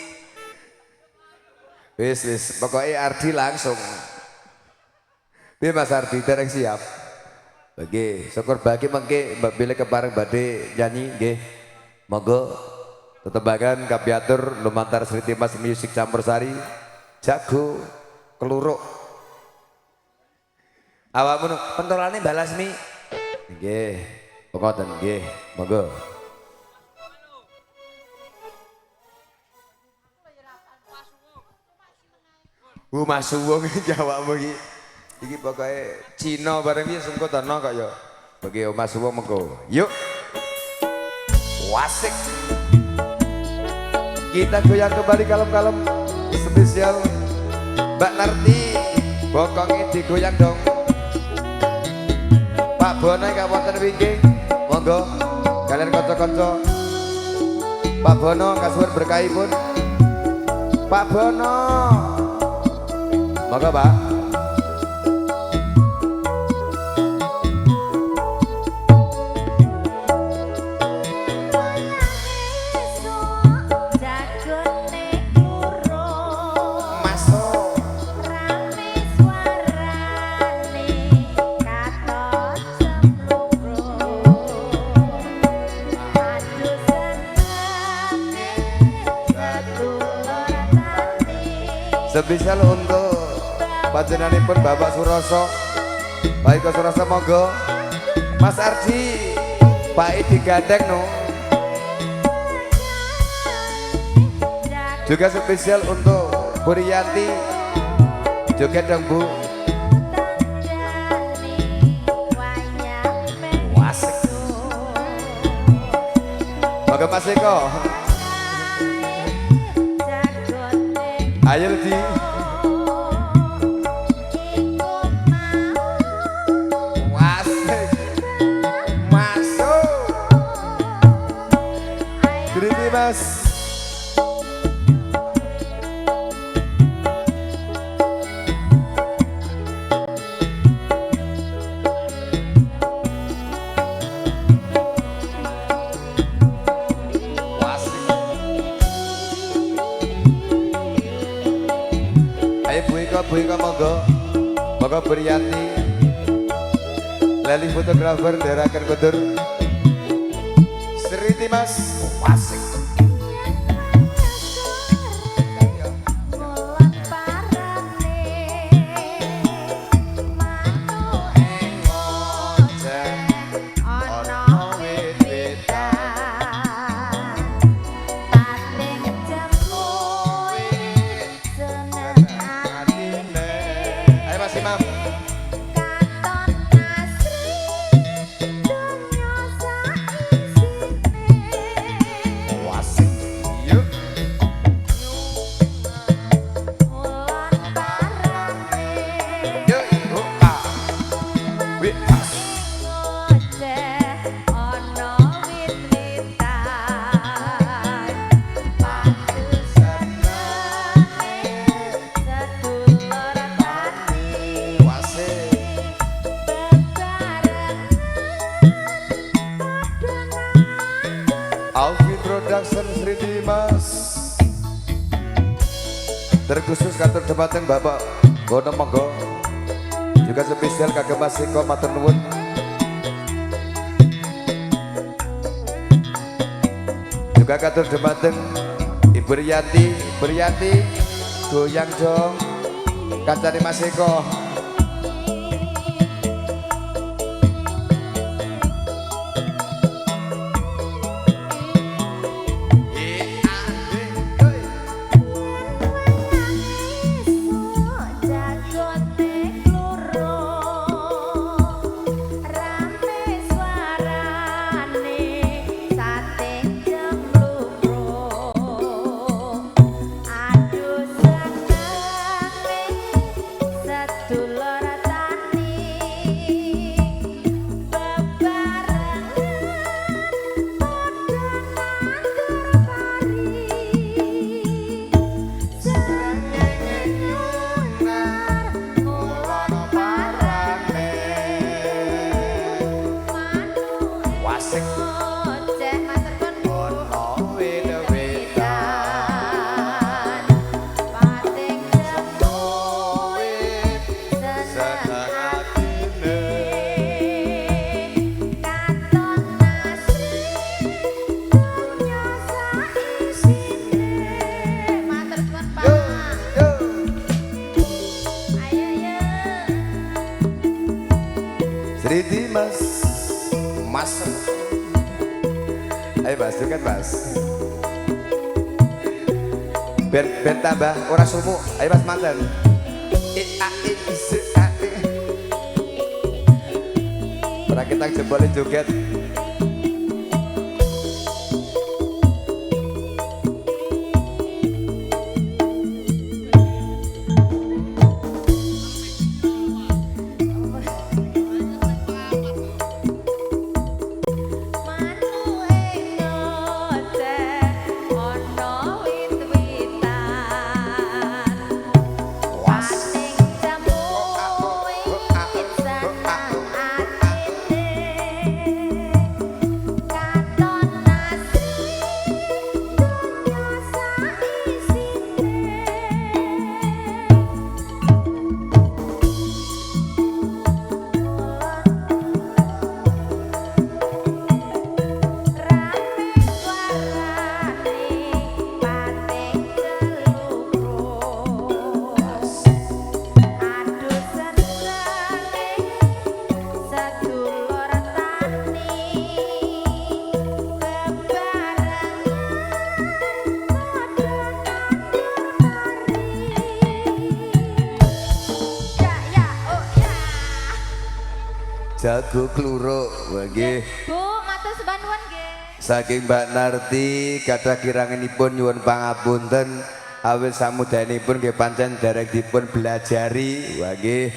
wis pokoknya Ardi langsung. Piye Mas Ardi dereng siap? Nggih, syukur bagi mengke mbak bilih kepareng badhe nyanyi nggih. Monggo tetembangan kapiatur lumantar Sri Mas Musik Campursari jago keluruk. Awakmu pentolane Mbak Lasmi. Nggih, ngoten nggih. Monggo. Mas Suwung jawabmu iki. Iki pokoke Cina bareng iki sengko tono kok ya. Bagi Mas Suwung mengko. Yuk. Wasik. Kita goyang kembali kalem-kalem spesial Mbak Narti. Bokongnya digoyang dong. Pak Bono gak wonten wingking. Monggo kalian kanca-kanca. Pak Bono kasuwun berkahipun. Pak Bono. Monggo, Pak. Spesial untuk panjenenganipun Bapak Suroso. Baik Suroso monggo. Mas Ardi, Pak Idi gandeng no. Juga spesial untuk Bu Riyanti. Joget dong Bu. Wasik. Monggo Mas Eko. Ayo di wasik masuk Kriti Mas. Bu Ika monggo. Monggo Berianti. Leli fotografer derakan kudur. Sriti Mas. Wasik. Alvin Production Sriti Mas. Terkhusus kantor jembatan Bapak Bono monggo. Juga spesial kagem Mas Eko matur nuwun. Juga kantor jembatan Ibu Riyanti, goyang dong. Kancane Mas Eko. Sriti Mas. Ayo Mas, kan Mas. Ben tambah ora sumuk. Ayo Mas manten. Ora kita jebole joget. Jago kluruk nggih. Bu, matur sebanuan nggih. Saking Mbak Narti kathah kiranganipun nyuwun pangapunten awit samudayanipun nggih pancen derek dipun belajari. Nggih.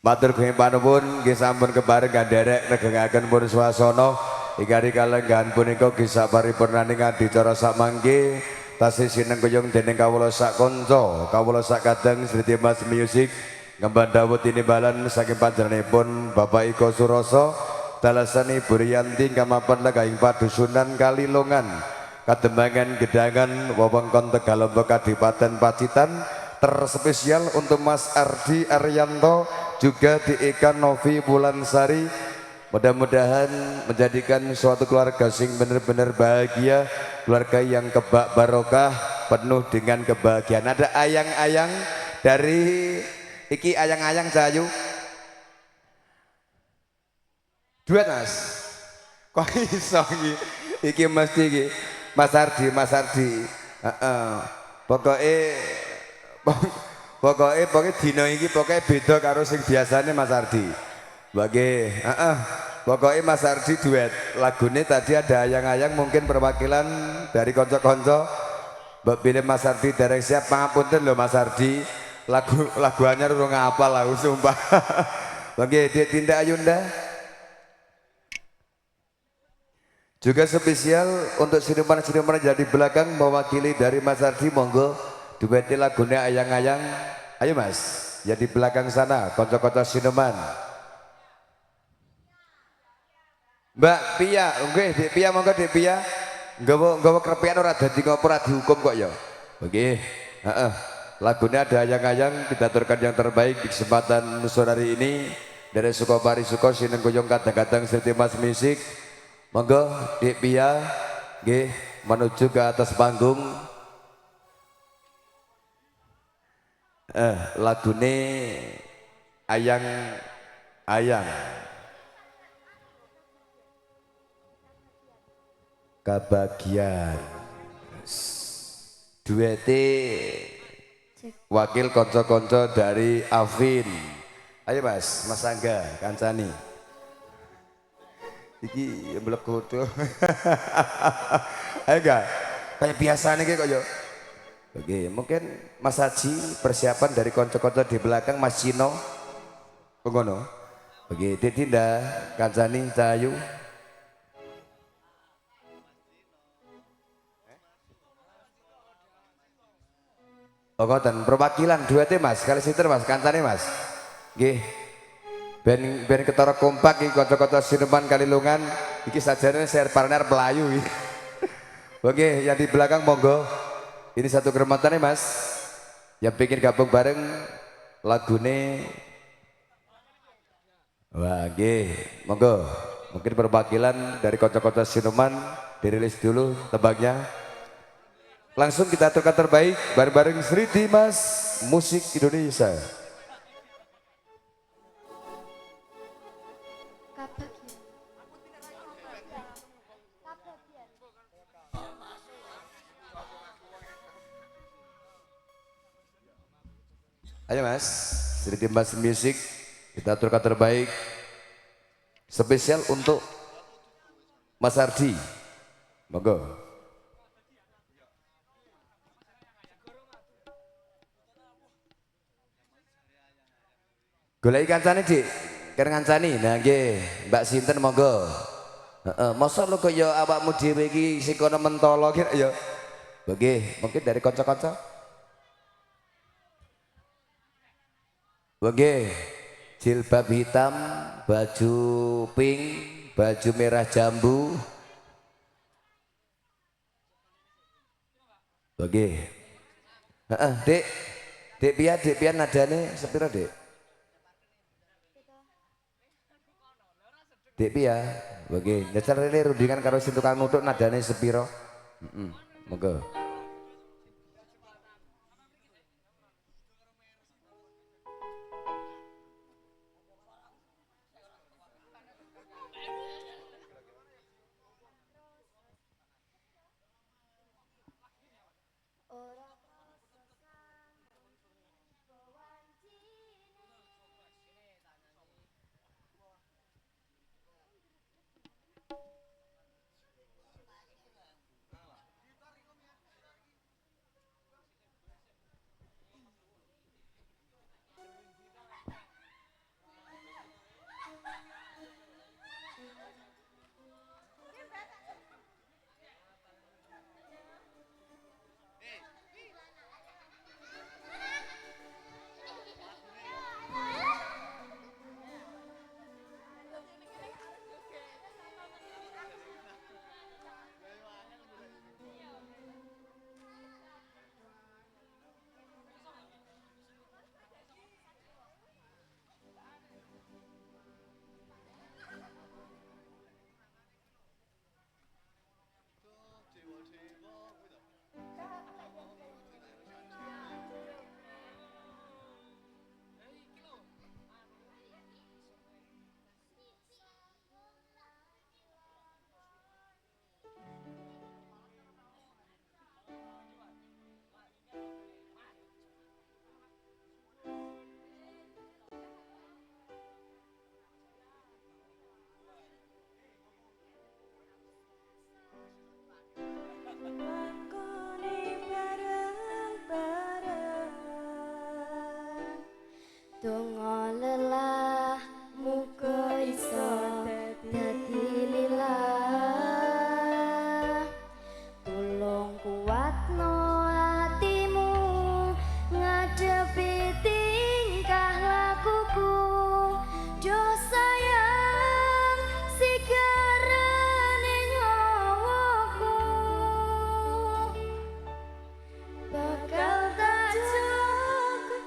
Matur gunging panuwun nggih sampun kebareng kanderek negengaken pun swasana ingkang kalenggahan punika kisah paripurnaning adicara samangke tasih sinengkuyung dening kawula sak kanca, kawula sak kadang Sri Mas Music Ngembang dawuh tinimbalan saking panjenenganipun Bapak Iko Suroso dalasani Buryanti kamapan legahing padusunan Kalilongan Kadembangan Gedangan wewengkon Tegalombok Kadipaten Pacitan terspesial untuk Mas Ardi Arianto juga di Eka Novi Bulansari. Mudah-mudahan menjadikan suatu keluarga sing benar-benar bahagia, keluarga yang kebak barokah penuh dengan kebahagiaan. Ada ayang-ayang dari iki ayang-ayang Cahayu. Duet Mas. Kok iso iki? Iki mesti iki Mas Ardi, Mas Ardi. Pokoknya dino iki pokoknya beda karo sing biasanya Mas Ardi. Bagi pokoknya Mas Ardi duet. Lagune tadi ada ayang-ayang mungkin perwakilan dari konco-konco. Mbak pilih Mas Ardi derek siap pangapunten lho Mas Ardi. Lagu anyar urung ngapal lah sumpah. Bagi Dinda Ayunda. Juga spesial untuk sinuman-sinuman jadi belakang mewakili dari Mas Ardi, monggo dueti lagunya ayang-ayang. Ayo Mas, ya di belakang sana konco-konco sinuman. Mbak Pia, oke, Dik Pia monggo Dik Pia. Nggawa krepian ora dadi ngopo ora dihukum kok ya. Oke, lagunya ada ayang-ayang, kita aturkan yang terbaik di kesempatan sore hari ini dari Sukopari Suko Sinengkuyung kadang-kadang Sri Mas Music. Monggo Dik Pia nggih menuju ke atas panggung. Lagune ayang-ayang. Kebagian. Duete wakil konco-konco dari Afin. Ayo Mas, Mas Angga kancani. Iki mlegodo. Ayo enggak? Kayak biasa nih kok yo. Oke, mungkin Mas Haji persiapan dari konco-konco di belakang Mas Cino. Pengono. Oke, Dik Dinda, kancani Cahayu. Ngoten perwakilan duete Mas, kali siter Mas, kancane Mas. Nggih. Ben ketara kompak iki kanca-kanca sinuman Kalilungan iki sajane share partner Melayu iki. Oke, yang di belakang monggo. Ini satu kerematane Mas. Yang pengen gabung bareng lagune. Wah, nggih, monggo. Mungkin perwakilan dari kanca-kanca sinuman dirilis dulu tembangnya. Langsung kita aturkan terbaik bareng-bareng Sri Mas Musik Indonesia. Ayo Mas, Sri Dimas Music, kita aturkan terbaik spesial untuk Mas Ardi. Monggo. Goleki kancane, Dik. Ker ngancani. Nah nggih, Mbak Sinten monggo. Heeh, mosok lho kaya awakmu dhewe iki sing kono mentolo ki ya. Nggih, mungkin dari kanca-kanca. Nggih. Jilbab hitam, baju pink, baju merah jambu. Nggih. Heeh, Dik. Dik piye nadane sepira, Dik? Dik piye? Nggih, njajal rene rundingan karo sing tukang nuthuk nadane sepira? Heeh, monggo. Donga lelah muga iso dadi lilah. Tulung kuatno hatimu ngadepi tingkah lakuku. Do sayang sigarane nyawaku bakal tak cukup.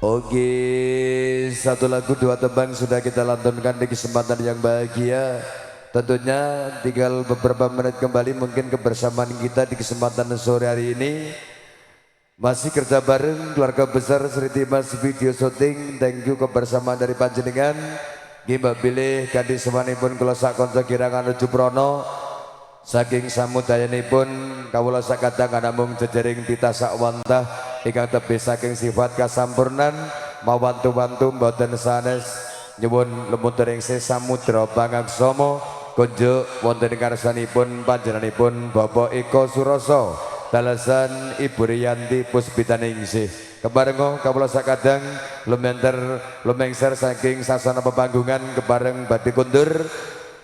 Oke, satu lagu dua tembang sudah kita lantunkan di kesempatan yang bahagia. Tentunya tinggal beberapa menit kembali mungkin kebersamaan kita di kesempatan sore hari ini. Masih kerja bareng keluarga besar Sri Dimas Video Shooting. Thank you kebersamaan dari panjenengan. Gimba pilih kanthi semanipun kula sak kanca kirangan Reju Prono. Saking samudayanipun kawula sakadang namung jejering titah sak wantah ingkang tebih saking sifat kasampurnan mawantu-wantu mboten sanes nyuwun lemunturing samudra pangaksama kunjuk wonten ing karsanipun panjenenganipun Bapak Eko Suroso dalasan Ibu Riyanti Puspitaningsih kebareng kawula sakadang lumengser saking sasana pepanggungan kebareng badhe kundur.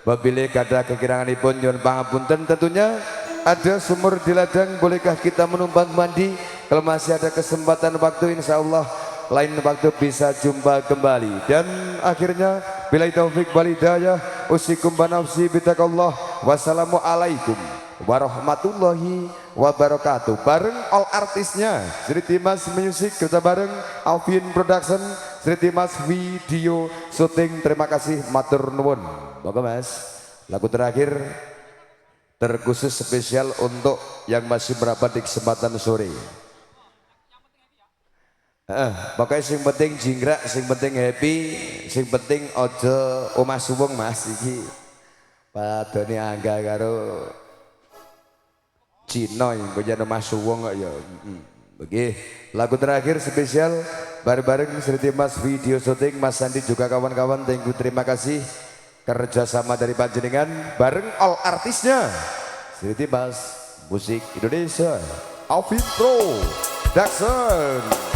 Babile kada kekiranganipun nyuwun pangapunten, tentunya ada sumur di ladang, bolehkah kita menumpang mandi? Kalau masih ada kesempatan waktu, insya Allah lain waktu bisa jumpa kembali. Dan akhirnya bila taufik wal hidayah usikum banafsi bitakallah. Wassalamualaikum warahmatullahi wabarakatuh. Bareng all artisnya Sri Dimas Music kerja bareng Alvin Production, Sri Dimas Video Shooting. Terima kasih matur nuwun. Moga Mas, lagu terakhir terkhusus spesial untuk yang masih merapat di kesempatan sore. Pokoknya sing penting jingkrak, sing penting happy, sing penting ojo omah suwung Mas iki. Padone angga karo Cina yang punya omah suwung kok ya. Oke, lagu terakhir spesial bareng-bareng Sri Dimas Video Shooting, Mas Sandi juga kawan-kawan. Thank you, terima kasih kerjasama dari panjenengan bareng all artisnya Sri Dimas Musik Indonesia Alvin Pro Production.